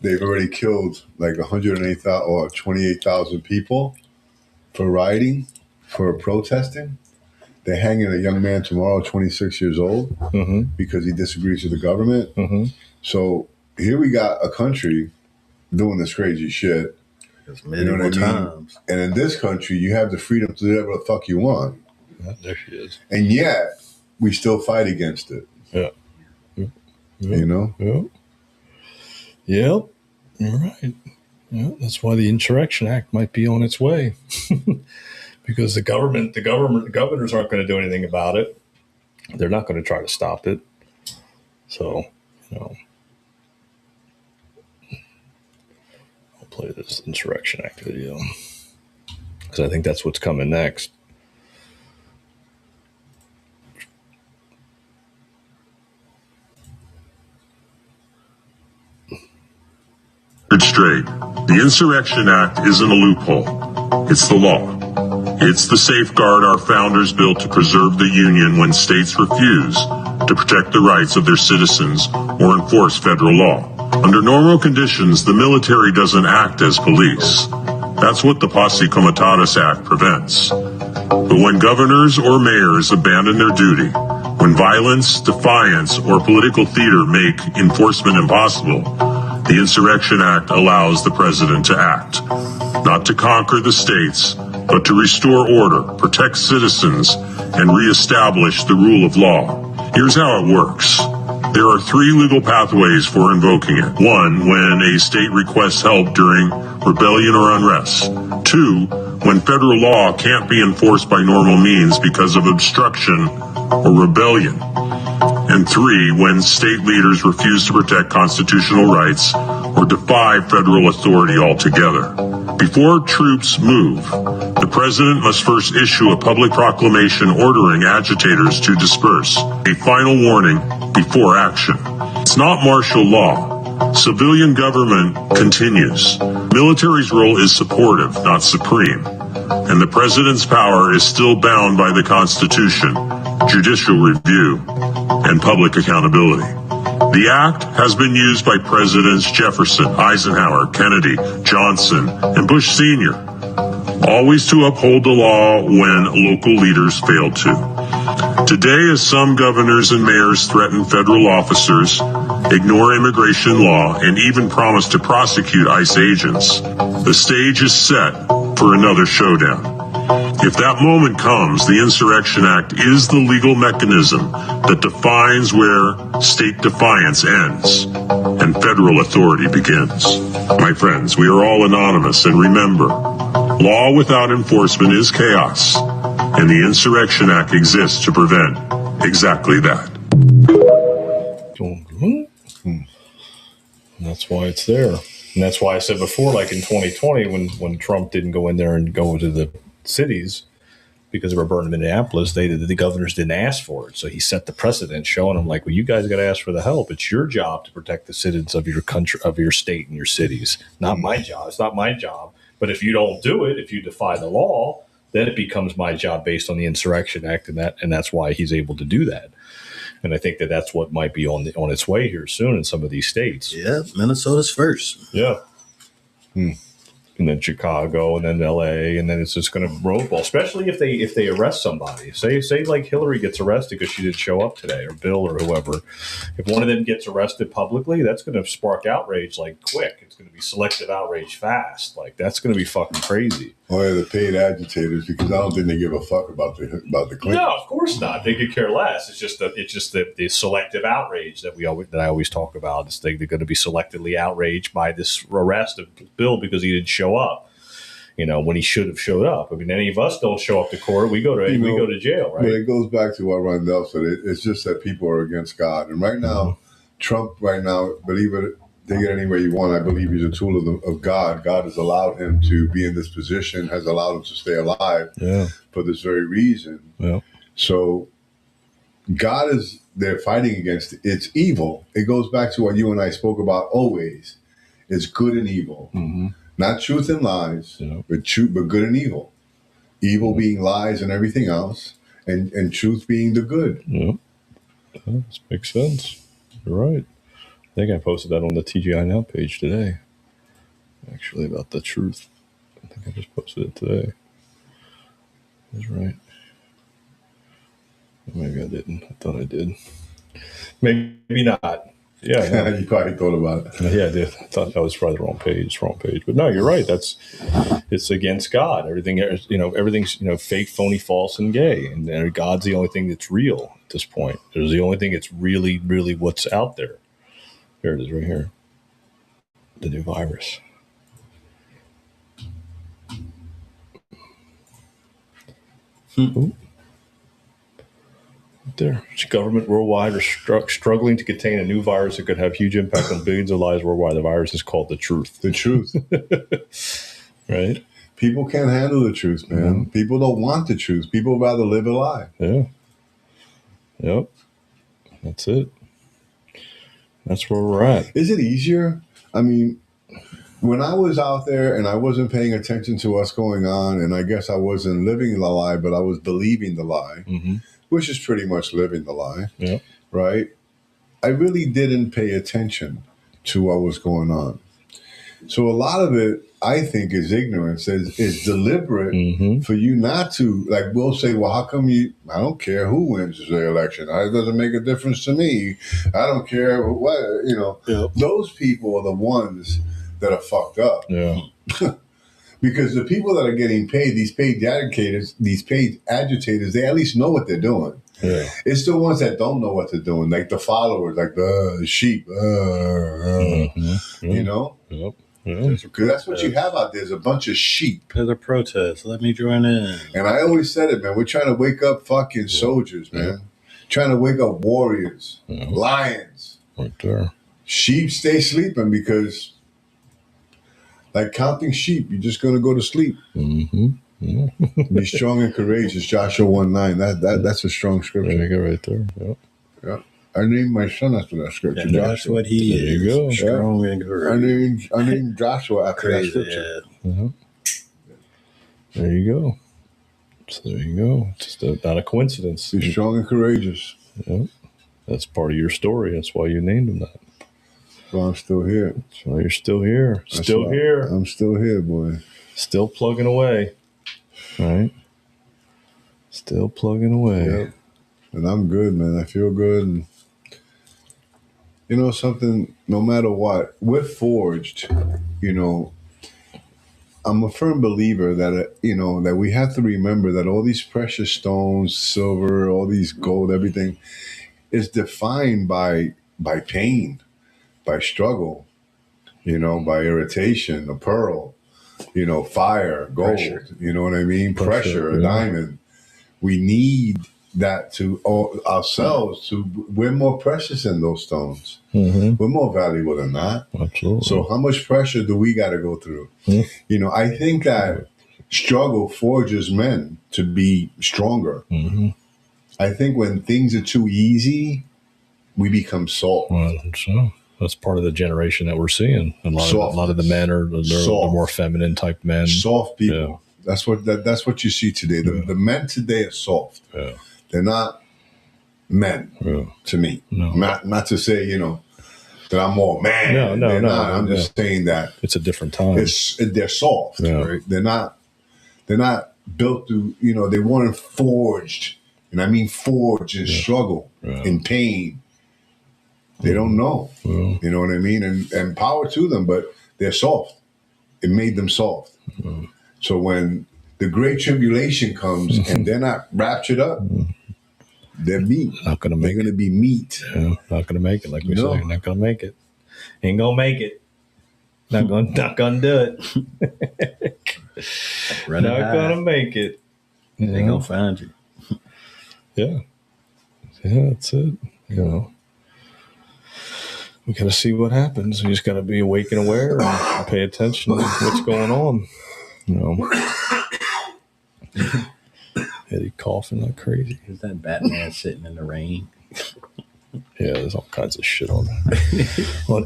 they've already killed like 108,000 or 28,000 people for rioting, for protesting. They're hanging a young man tomorrow, 26 years old, because he disagrees with the government. Mm-hmm. So here we got a country doing this crazy shit. You know what I mean? And in this country, you have the freedom to do whatever the fuck you want. Yeah, there she is. And yet, we still fight against it. Yeah. Yep. Yep. You're right. Yeah, that's why the Insurrection Act might be on its way. Because the governors aren't going to do anything about it. They're not going to try to stop it. So, I'll play this Insurrection Act video because I think that's what's coming next. record straight. The Insurrection Act isn't a loophole. It's the law. It's the safeguard our founders built to preserve the Union when states refuse to protect the rights of their citizens or enforce federal law. Under normal conditions, the military doesn't act as police. That's what the Posse Comitatus Act prevents. But when governors or mayors abandon their duty, when violence, defiance, or political theater make enforcement impossible, the Insurrection Act allows the president to act, not to conquer the states, but to restore order, protect citizens, and reestablish the rule of law. Here's how it works. There are 3 legal pathways for invoking it. 1, when a state requests help during rebellion or unrest. 2, when federal law can't be enforced by normal means because of obstruction or rebellion. And 3, when state leaders refuse to protect constitutional rights or defy federal authority altogether. Before troops move, the president must first issue a public proclamation ordering agitators to disperse, a final warning before action. It's not martial law. Civilian government continues. Military's role is supportive, not supreme. And the president's power is still bound by the Constitution, judicial review, and public accountability. The act has been used by Presidents Jefferson, Eisenhower, Kennedy, Johnson, and Bush Sr., always to uphold the law when local leaders failed to. Today, as some governors and mayors threaten federal officers, ignore immigration law, and even promise to prosecute ICE agents, the stage is set for another showdown. If that moment comes, the Insurrection Act is the legal mechanism that defines where state defiance ends and federal authority begins. My friends, we are all anonymous, and remember, law without enforcement is chaos, and the Insurrection Act exists to prevent exactly that. And that's why it's there. And that's why I said before, like in 2020, when Trump didn't go in there and go to the cities because they were burning Minneapolis, the governors didn't ask for it. So he set the precedent, showing them like, well, you guys got to ask for the help. It's your job to protect the citizens of your country, of your state and your cities. Not my job. It's not my job. But if you don't do it, if you defy the law, then it becomes my job based on the Insurrection Act, and that's why he's able to do that. And I think that's what might be on its way here soon in some of these states. Yeah, Minnesota's first. Yeah. And then Chicago, and then L.A., and then it's just going to roll, especially if they arrest somebody. Say like Hillary gets arrested because she didn't show up today, or Bill, or whoever. If one of them gets arrested publicly, that's going to spark outrage like quick. It's going to be selective outrage fast. Like that's going to be fucking crazy. Oh yeah, the paid agitators, because I don't think they give a fuck about the Clintons. No, of course not. They could care less. It's just the selective outrage that I always talk about. They're going to be selectively outraged by this arrest of Bill because he didn't show up. When he should have showed up. I mean, any of us don't show up to court, we go to jail, right? But it goes back to what Rondell said. It's just that people are against God, and right now, Trump, believe it. Take it any way you want. I believe he's a tool of God. God has allowed him to be in this position, has allowed him to stay alive for this very reason. Yeah. So God they're fighting against it. It's evil. It goes back to what you and I spoke about always. It's good and evil. Mm-hmm. Not truth and lies, but good and evil. Evil being lies and everything else, and truth being the good. Yeah. That makes sense. You're right. I think I posted that on the TGI Now page today, actually, about the truth. I think I just posted it today. That's right. Maybe I didn't. I thought I did. Maybe not. Yeah. No. You probably thought about it. Yeah, I did. I thought that was probably the wrong page. But no, you're right. It's against God. Everything's fake, phony, false, and gay. And God's the only thing that's real at this point. There's the only thing that's really, really what's out there. Here it is right here. The new virus. Ooh. There. Government worldwide are struggling to contain a new virus that could have huge impact on billions of lives worldwide. The virus is called the truth. The truth. Right? People can't handle the truth, man. Mm-hmm. People don't want the truth. People rather live a lie. Yeah. Yep. That's it. That's where we're at. Is it easier? I mean, when I was out there and I wasn't paying attention to what's going on, and I guess I wasn't living the lie, but I was believing the lie, which is pretty much living the lie, right? I really didn't pay attention to what was going on. So a lot of it, I think, is ignorance. Is deliberate for you not to, like, we'll say, well, how come I don't care who wins the election. It doesn't make a difference to me. I don't care what, Those people are the ones that are fucked up. Yeah. Because the people that are getting paid, these paid agitators, they at least know what they're doing. Yeah. It's the ones that don't know what they're doing, like the followers, like the sheep, you know? Yep. Because that's what you have out there is a bunch of sheep. There's a protest. Let me join in. And I always said it, man. We're trying to wake up fucking soldiers, man. Trying to wake up warriors, lions. Right there. Sheep stay sleeping because, like counting sheep, you're just going to go to sleep. Be strong and courageous, Joshua 1:9. That's a strong scripture. There you go, right there. Yep. Yeah. I named my son after that scripture. Yeah, that's what he is. There you go. Strong and courageous. I named Joshua after that scripture. Yeah. There you go. So there you go. Just not a coincidence. Be strong and courageous. Yep. That's part of your story. That's why you named him that. So I'm still here. That's why you're still here. Still here. I'm still here, boy. Still plugging away. Right? Still plugging away. Yep. And I'm good, man. I feel good. And you know something, no matter what, we're forged, I'm a firm believer that, that we have to remember that all these precious stones, silver, all these gold, everything is defined by pain, by struggle, by irritation, a pearl, fire, gold, Pressure. you know what I mean? Pressure, a diamond. We need that to ourselves we're more precious than those stones. We're more valuable than that. Absolutely. So how much pressure do we got to go through? I think that struggle forges men to be stronger. I think when things are too easy, we become soft. Well, so that's part of the generation that we're seeing. A lot of the men are the more feminine type men. Soft people. Yeah. That's what you see today. The men today are soft. Yeah. They're not men to me. No. Not to say, that I'm more man. No. I'm just saying that it's a different time. They're soft. Yeah. Right? They're not built to, they weren't forged. And I mean forged in struggle, in pain. They don't know. You know what I mean? And power to them, but they're soft. It made them soft. So when the great tribulation comes and they're not raptured up, they're meat. Not gonna make They're going to be meat. Yeah, not gonna make it, like we say. Not gonna make it. Ain't gonna make it. Not gonna do it. Not gonna make it. They gonna find you. Yeah, that's it. We gotta see what happens. We just gotta be awake and aware and pay attention to what's going on. Eddie coughing like crazy. Is that Batman sitting in the rain? Yeah, there's all kinds of shit on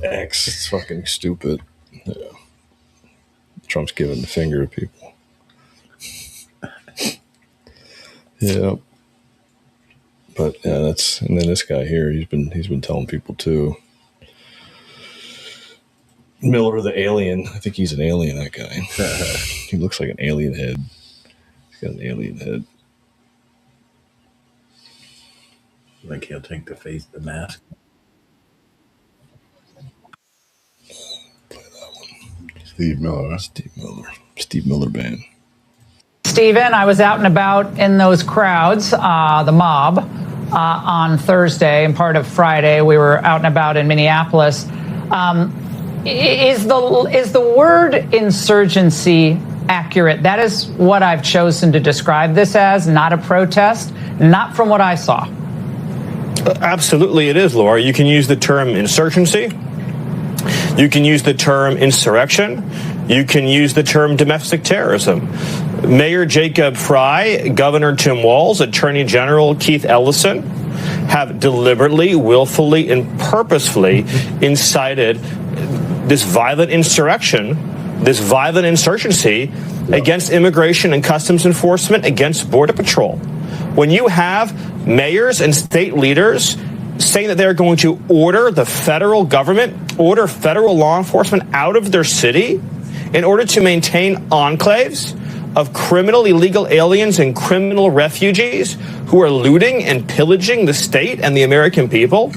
X. It's fucking stupid. Yeah. Trump's giving the finger to people. Yeah. But yeah, and then this guy here, he's been telling people too. Miller the alien. I think he's an alien, that guy. He looks like an alien head. He's got an alien head. Like he'll take the mask. Play that one. Steve Miller. Steve Miller Band. Stephen, I was out and about in those crowds, the mob, on Thursday and part of Friday. We were out and about in Minneapolis. Is the word insurgency accurate? That is what I've chosen to describe this as, not a protest, not from what I saw. Absolutely it is, Laura. You can use the term insurgency. You can use the term insurrection. You can use the term domestic terrorism. Mayor Jacob Fry, Governor Tim Walz, Attorney General Keith Ellison have deliberately, willfully, and purposefully incited this violent insurrection, this violent insurgency against immigration and customs enforcement, against Border Patrol. When you have mayors and state leaders saying that they're going to order the federal government, order federal law enforcement out of their city in order to maintain enclaves of criminal illegal aliens and criminal refugees who are looting and pillaging the state and the American people,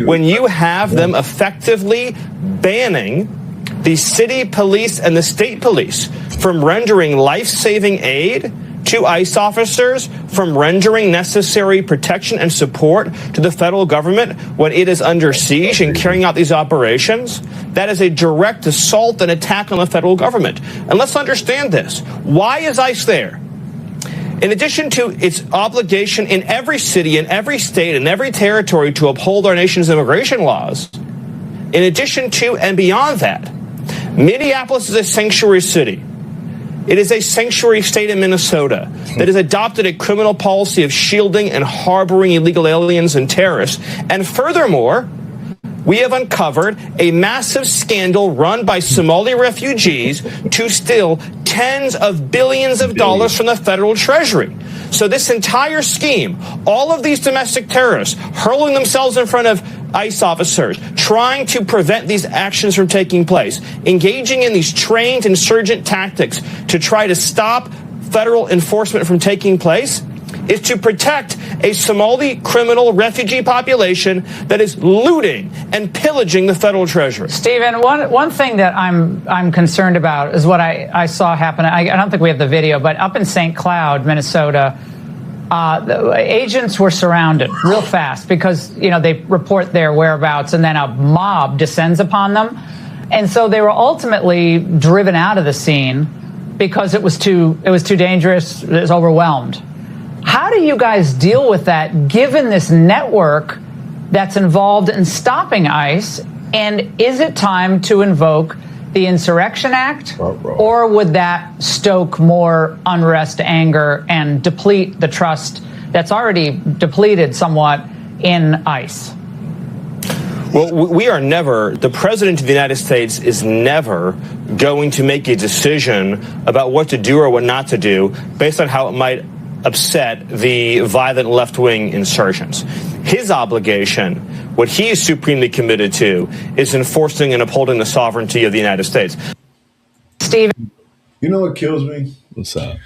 when you have them effectively banning the city police and the state police from rendering life-saving aid to ICE officers, from rendering necessary protection and support to the federal government when it is under siege and carrying out these operations, that is a direct assault and attack on the federal government. And let's understand this. Why is ICE there? In addition to its obligation in every city, in every state, in every territory to uphold our nation's immigration laws, in addition to and beyond that, Minneapolis is a sanctuary city. It is a sanctuary state in Minnesota that has adopted a criminal policy of shielding and harboring illegal aliens and terrorists. And furthermore, we have uncovered a massive scandal run by Somali refugees to steal tens of billions of dollars from the federal treasury. So this entire scheme, all of these domestic terrorists hurling themselves in front of ICE officers, trying to prevent these actions from taking place, engaging in these trained insurgent tactics to try to stop federal enforcement from taking place, is to protect a Somali criminal refugee population that is looting and pillaging the federal treasury. Stephen, one thing that I'm concerned about is what I saw happen. I don't think we have the video, but up in St. Cloud, Minnesota, the agents were surrounded real fast because, they report their whereabouts and then a mob descends upon them. And so they were ultimately driven out of the scene because it was too dangerous, it was overwhelmed. How do you guys deal with that, given this network that's involved in stopping ICE? And is it time to invoke the Insurrection Act, or would that stoke more unrest, anger, and deplete the trust that's already depleted somewhat in ICE? Well, the President of the United States is never going to make a decision about what to do or what not to do based on how it might upset the violent left-wing insurgents. His obligation, what he is supremely committed to, is enforcing and upholding the sovereignty of the United States. Steve, you know what kills me? What's that?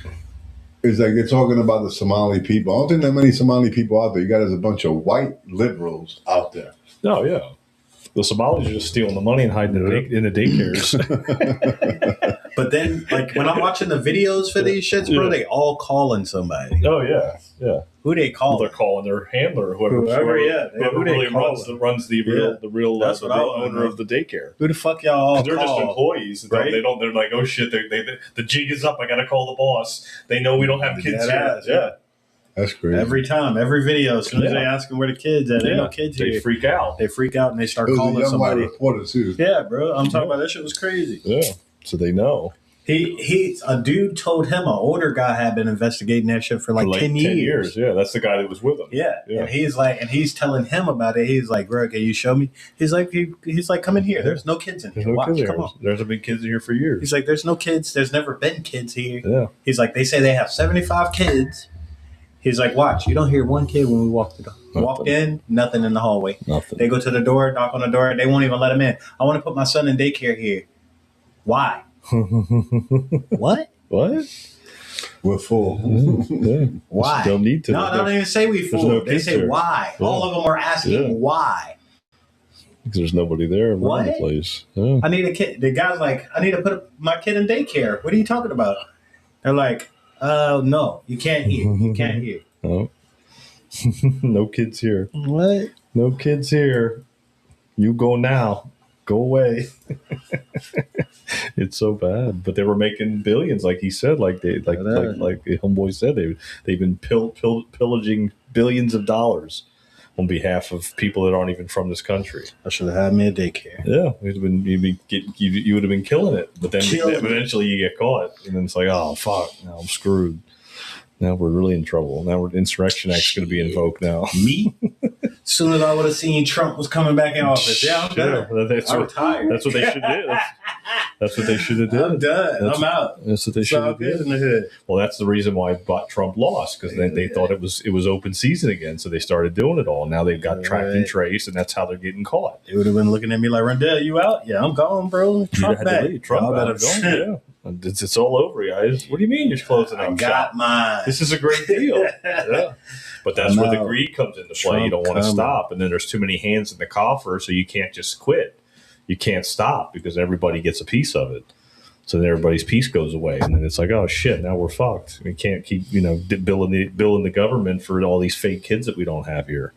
Is like they're talking about the Somali people. I don't think there are many Somali people out there. You got a bunch of white liberals out there. Oh, yeah. The Somalis are just stealing the money and hiding in the daycares. But then, like, when I'm watching the videos for these shits, bro, they all calling somebody. Oh, yeah. Yeah. Who they call? They're calling their handler or whoever. Whoever really runs the real owner of the daycare. Who the fuck y'all all They're just employees. Right? They're like, oh, shit, the jig is up. I got to call the boss. They know we don't have kids here. Yeah. That's crazy. Every time, every video, as soon as they ask them where the kids at, ain't no kids here. They freak out. They freak out and they start calling somebody. Reporter too. Yeah, bro. I'm talking about that shit was crazy. Yeah. So they know. A dude told him an older guy had been investigating that shit for like 10 years. Yeah, that's the guy that was with him. Yeah. And he's telling him about it. He's like, bro, can you show me? He's like, come in here. There's no kids in here. Watch, come on. There's been kids in here for years. He's like, there's no kids. There's never been kids here. Yeah. He's like, they say they have 75 kids. He's like, watch, you don't hear one kid when we walk in, nothing in the hallway. Nothing. They go to the door, knock on the door, they won't even let him in. I want to put my son in daycare here. Why? What? We're full. Why? Don't need to. No, don't even say we full. No they say why. Yeah. All of them are asking why. Because there's nobody there in the place. Yeah. I need a kid. The guy's like, I need to put my kid in daycare. What are you talking about? They're like, no, you can't hear. You can't hear. Oh. No kids here. What? No kids here. You go now. Go away. It's so bad. But they were making billions, like he said, like the homeboy said, they've been pillaging billions of dollars on behalf of people that aren't even from this country. I should have had me a daycare. Yeah, you would have been killing it. But then eventually you get caught, and then it's like, oh fuck, now I'm screwed. Now we're really in trouble. Now Insurrection Act's going to be invoked now. Me? As soon as I would have seen Trump was coming back in office, I'm done. I'm retired. That's what they should do. That's what they should have done. I'm done. I'm out. That's what they should have done. In the hood. Well, that's the reason why Trump lost, because they thought it was open season again, so they started doing it all. Now they've got track and trace, and that's how they're getting caught. They would have been looking at me like, Rendell, you out? Yeah, I'm gone, bro. Trump back. Trump back. Yeah. It's all over, guys. What do you mean you're closing up? I got mine. This is a great deal. Yeah. But that's where the greed comes into play. You don't want to stop. And then there's too many hands in the coffer, so you can't just quit. You can't stop because everybody gets a piece of it. So then everybody's piece goes away. And then it's like, oh, shit, now we're fucked. We can't keep, billing the government for all these fake kids that we don't have here.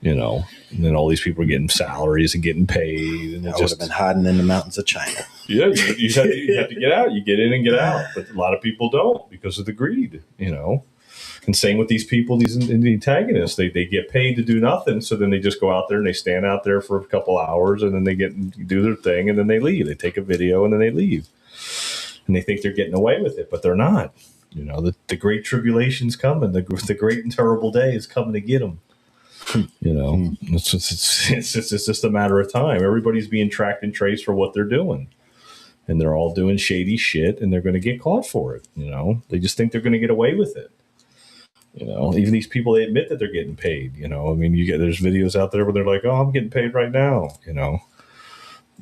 And then all these people are getting salaries and getting paid. And I would have been hiding in the mountains of China. Yeah, you have to get out. You get in and get out. But a lot of people don't because of the greed, And same with these people, these antagonists. They get paid to do nothing, so then they just go out there and they stand out there for a couple hours, and then they do their thing, and then they leave. They take a video, and then they leave. And they think they're getting away with it, but they're not. The great tribulation's coming. The great and terrible day is coming to get them. It's just a matter of time. Everybody's being tracked and traced for what they're doing. And they're all doing shady shit, and they're going to get caught for it. They just think they're going to get away with it. Even these people, they admit that they're getting paid. There's videos out there where they're like, "Oh, I'm getting paid right now."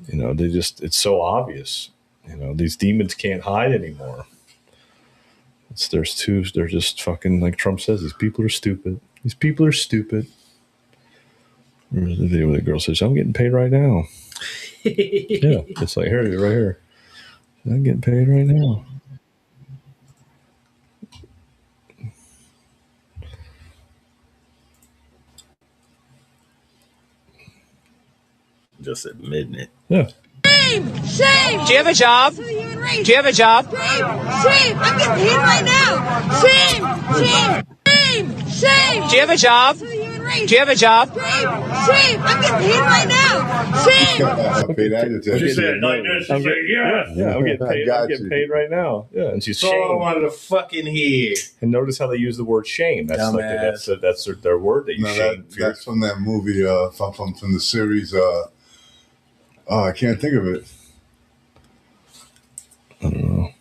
It's so obvious. These demons can't hide anymore. They're just fucking, like Trump says, these people are stupid. These people are stupid. There's the video where the girl says, "I'm getting paid right now." Yeah, it's like, here, right here. I'm getting paid right now. Just admitting it. Yeah. Shame! Do you have a job? Do you have a job? Shame! I'm getting paid right now! Shame! Do you have a job? Do you have a job? Shame! I'm getting paid right now! Shame! She said, like this. She said, yeah, I'm getting paid. I'm getting paid right now. Yeah, and she's all I wanted to fucking hear. And notice how they use the word shame. That's their word. They use shame. That's from that movie, from the series. I can't think of it. I don't know.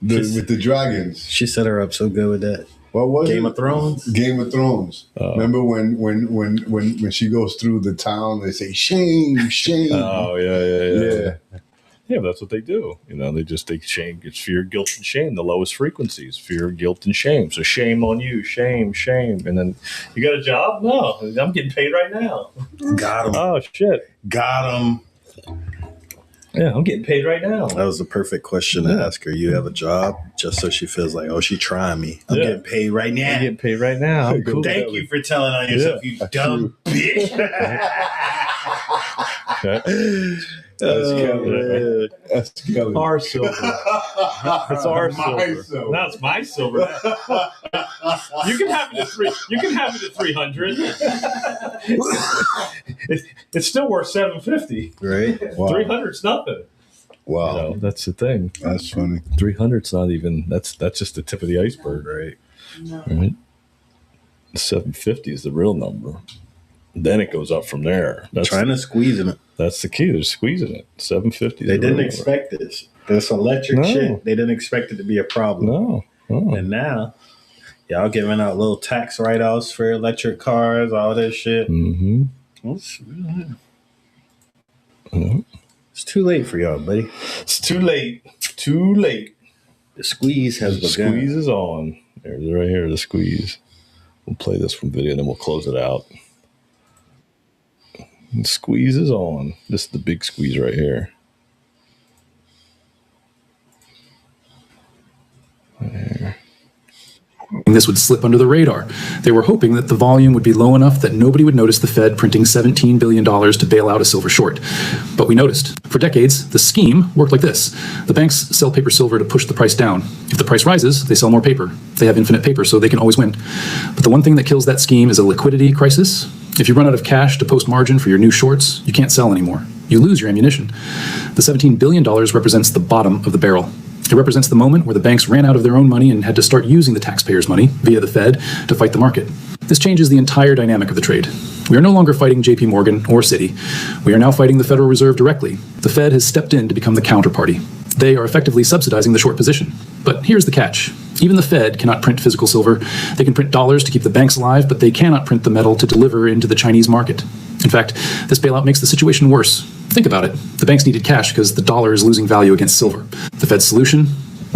With the dragons. She set her up so good with that. What was Game it? of Thrones? Game of Thrones. Remember when she goes through the town, they say shame. Oh yeah. Yeah, but that's what they do. They shame. It's fear, guilt, and shame. The lowest frequencies: fear, guilt, and shame. So shame on you, shame, and then you got a job? No, I'm getting paid right now. Got him. Oh shit, got him. Yeah, I'm getting paid right now. That was the perfect question to ask her. You have a job? Just so she feels like, oh, she trying me. I'm getting paid right now. I'm getting paid right now. I'm cool. Thank you for telling on yourself, you dumb bitch. That's Kelly. Our silver. It's our silver. No, it's my silver. You can have it at $300. 300. It's still worth $750. Right. Wow. 300's nothing. Wow. That's the thing. That's funny. 300's not even. That's just the tip of the iceberg, right? Right. 750 is the real number. Then it goes up from there. That's trying to squeeze it. That's the key. They're squeezing it. 750. They didn't expect this. This electric shit. They didn't expect it to be a problem. No. And now, y'all giving out little tax write-offs for electric cars, all this shit. Mm-hmm. It's too late for y'all, buddy. It's too late. Too late. The squeeze has begun. Squeeze is on. There's right here, the squeeze. We'll play this from video, and then we'll close it out. The squeeze is on. This is the big squeeze right here. There. This would slip under the radar. They were hoping that the volume would be low enough that nobody would notice the Fed printing $17 billion to bail out a silver short. But we noticed. For decades, the scheme worked like this. The banks sell paper silver to push the price down. If the price rises, they sell more paper. They have infinite paper, so they can always win. But the one thing that kills that scheme is a liquidity crisis. If you run out of cash to post margin for your new shorts, you can't sell anymore. You lose your ammunition. The $17 billion represents the bottom of the barrel. It represents the moment where the banks ran out of their own money and had to start using the taxpayers' money via the Fed to fight the market. This changes the entire dynamic of the trade. We are no longer fighting JP Morgan or Citi. We are now fighting the Federal Reserve directly. The Fed has stepped in to become the counterparty. They are effectively subsidizing the short position. But here's the catch. Even the Fed cannot print physical silver. They can print dollars to keep the banks alive, but they cannot print the metal to deliver into the Chinese market. In fact, this bailout makes the situation worse. Think about it. The banks needed cash because the dollar is losing value against silver. The Fed's solution?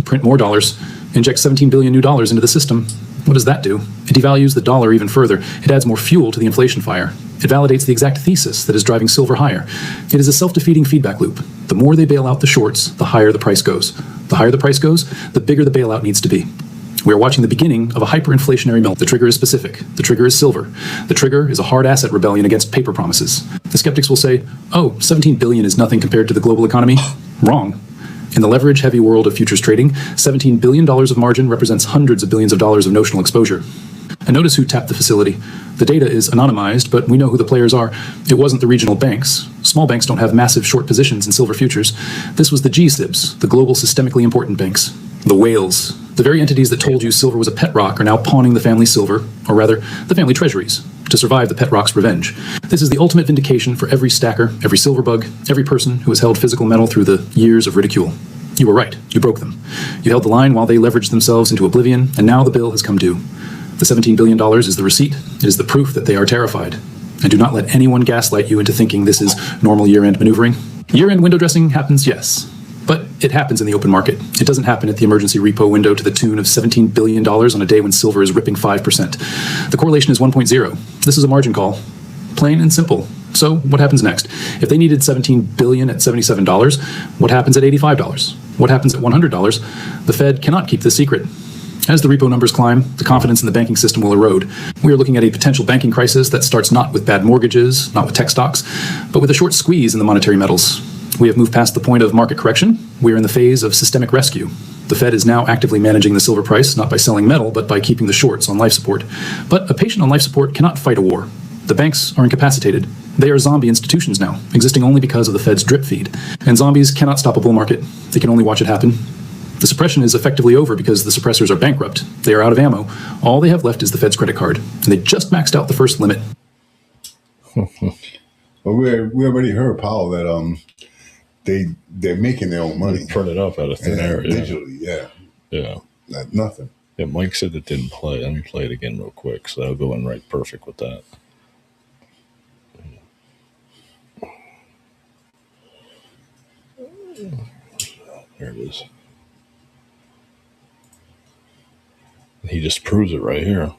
Print more dollars, inject 17 billion new dollars into the system. What does that do? It devalues the dollar even further. It adds more fuel to the inflation fire. It validates the exact thesis that is driving silver higher. It is a self-defeating feedback loop. The more they bail out the shorts, the higher the price goes. The higher the price goes, the bigger the bailout needs to be. We are watching the beginning of a hyperinflationary melt. The trigger is specific. The trigger is silver. The trigger is a hard asset rebellion against paper promises. The skeptics will say, oh, 17 billion is nothing compared to the global economy. Wrong. In the leverage-heavy world of futures trading, $17 billion of margin represents hundreds of billions of dollars of notional exposure. And notice who tapped the facility. The data is anonymized, but we know who the players are. It wasn't the regional banks. Small banks don't have massive short positions in silver futures. This was the G-SIBs, the global systemically important banks. The whales. The very entities that told you silver was a pet rock are now pawning the family silver, or rather, the family treasuries, to survive the pet rock's revenge. This is the ultimate vindication for every stacker, every silver bug, every person who has held physical metal through the years of ridicule. You were right. You broke them. You held the line while they leveraged themselves into oblivion, and now the bill has come due. The $17 billion is the receipt. It is the proof that they are terrified. And do not let anyone gaslight you into thinking this is normal year-end maneuvering. Year-end window dressing happens, yes. But it happens in the open market. It doesn't happen at the emergency repo window to the tune of $17 billion on a day when silver is ripping 5%. The correlation is 1.0. This is a margin call. Plain and simple. So what happens next? If they needed $17 billion at $77, what happens at $85? What happens at $100? The Fed cannot keep this secret. As the repo numbers climb, the confidence in the banking system will erode. We are looking at a potential banking crisis that starts not with bad mortgages, not with tech stocks, but with a short squeeze in the monetary metals. We have moved past the point of market correction. We are in the phase of systemic rescue. The Fed is now actively managing the silver price, not by selling metal, but by keeping the shorts on life support. But a patient on life support cannot fight a war. The banks are incapacitated. They are zombie institutions now, existing only because of the Fed's drip feed. And zombies cannot stop a bull market. They can only watch it happen. The suppression is effectively over because the suppressors are bankrupt. They are out of ammo. All they have left is the Fed's credit card. And they just maxed out the first limit. Well, we already heard, Powell, that they're making their own money. Print it up out of thin air. Digitally, yeah. Yeah. Nothing. Yeah, Mike said it didn't play. Let me play it again real quick. So that'll go in right perfect with that. There it is. He just proves it right here.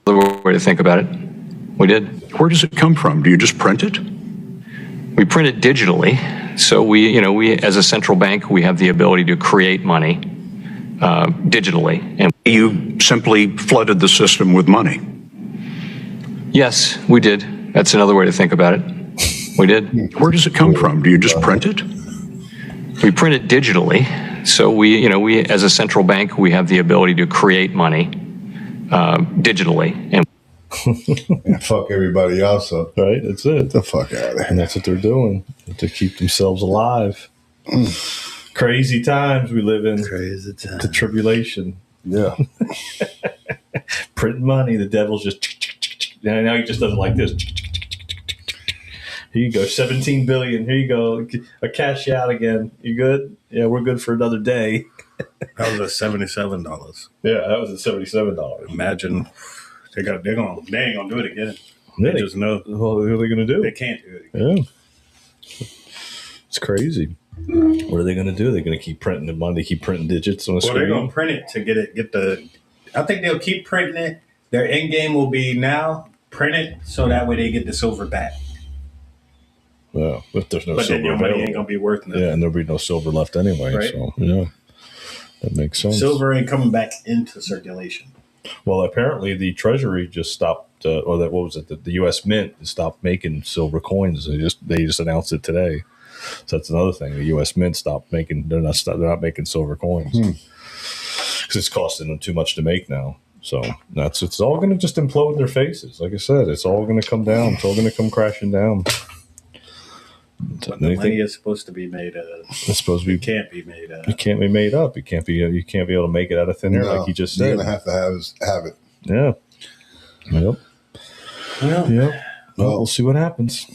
Another way to think about it. We did. Where does it come from? Do you just print it? We print it digitally. So we as a central bank, we have the ability to create money digitally. And you simply flooded the system with money. Yes, we did. That's another way to think about it. We did. Where does it come from? Do you just print it? We print it digitally. So we as a central bank, we have the ability to create money digitally. And fuck everybody else up. Right? That's it. Get the fuck out of there. And that's what they're doing to keep themselves alive. Crazy times we live in. Crazy times. The tribulation. Yeah. Print money. The devil's just. Now he just does it like this. Here you go, 17 billion. Here you go, a cash out again. You good? Yeah, we're good for another day. That was at $77. Yeah, that was at $77. Imagine they ain't gonna do it again. Yeah, They just know. Well, what are they going to do? They can't do it again. Yeah, it's crazy. What are they going to do? They're going to keep printing the money. They keep printing digits on the Well, screen. they're gonna print it to get the. I think they'll keep printing it. Their end game will be now print it so that way they get the silver back. Yeah, but there's no But silver then your money available. ain't gonna be worth nothing. Yeah, and there'll be no silver left anyway. Right. So yeah, that makes sense. Silver ain't coming back into circulation. Well, apparently the Treasury just stopped, or that what was it? The U.S. Mint stopped making silver coins. They just announced it today. So that's another thing. The U.S. Mint stopped making. They're not making silver coins because it's costing them too much to make now. So it's all going to just implode in their faces. Like I said, it's all going to come down. It's all going to come crashing down. But the money is supposed to be made of. It's supposed to be. It can't be made of. It can't be made up. It can't be. You can't be able to make it out of thin air like you just said. You're gonna have to have it. Yeah. Yep. Well, yep. Well, we'll see what happens.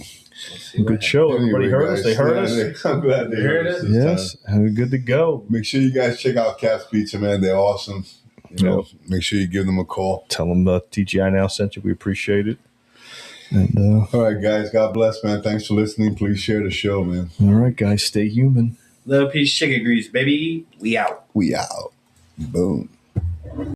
Good show. Everybody heard us. They heard us. I'm glad they heard us. Yes. Good to go. Make sure you guys check out Cat's Pizza, man. They're awesome. Make sure you give them a call. Tell them TGI Now sent you. We appreciate it. And all right, guys. God bless, man. Thanks for listening. Please share the show, man. All right, guys. Stay human. Love, peace, chicken grease, baby. We out. We out. Boom.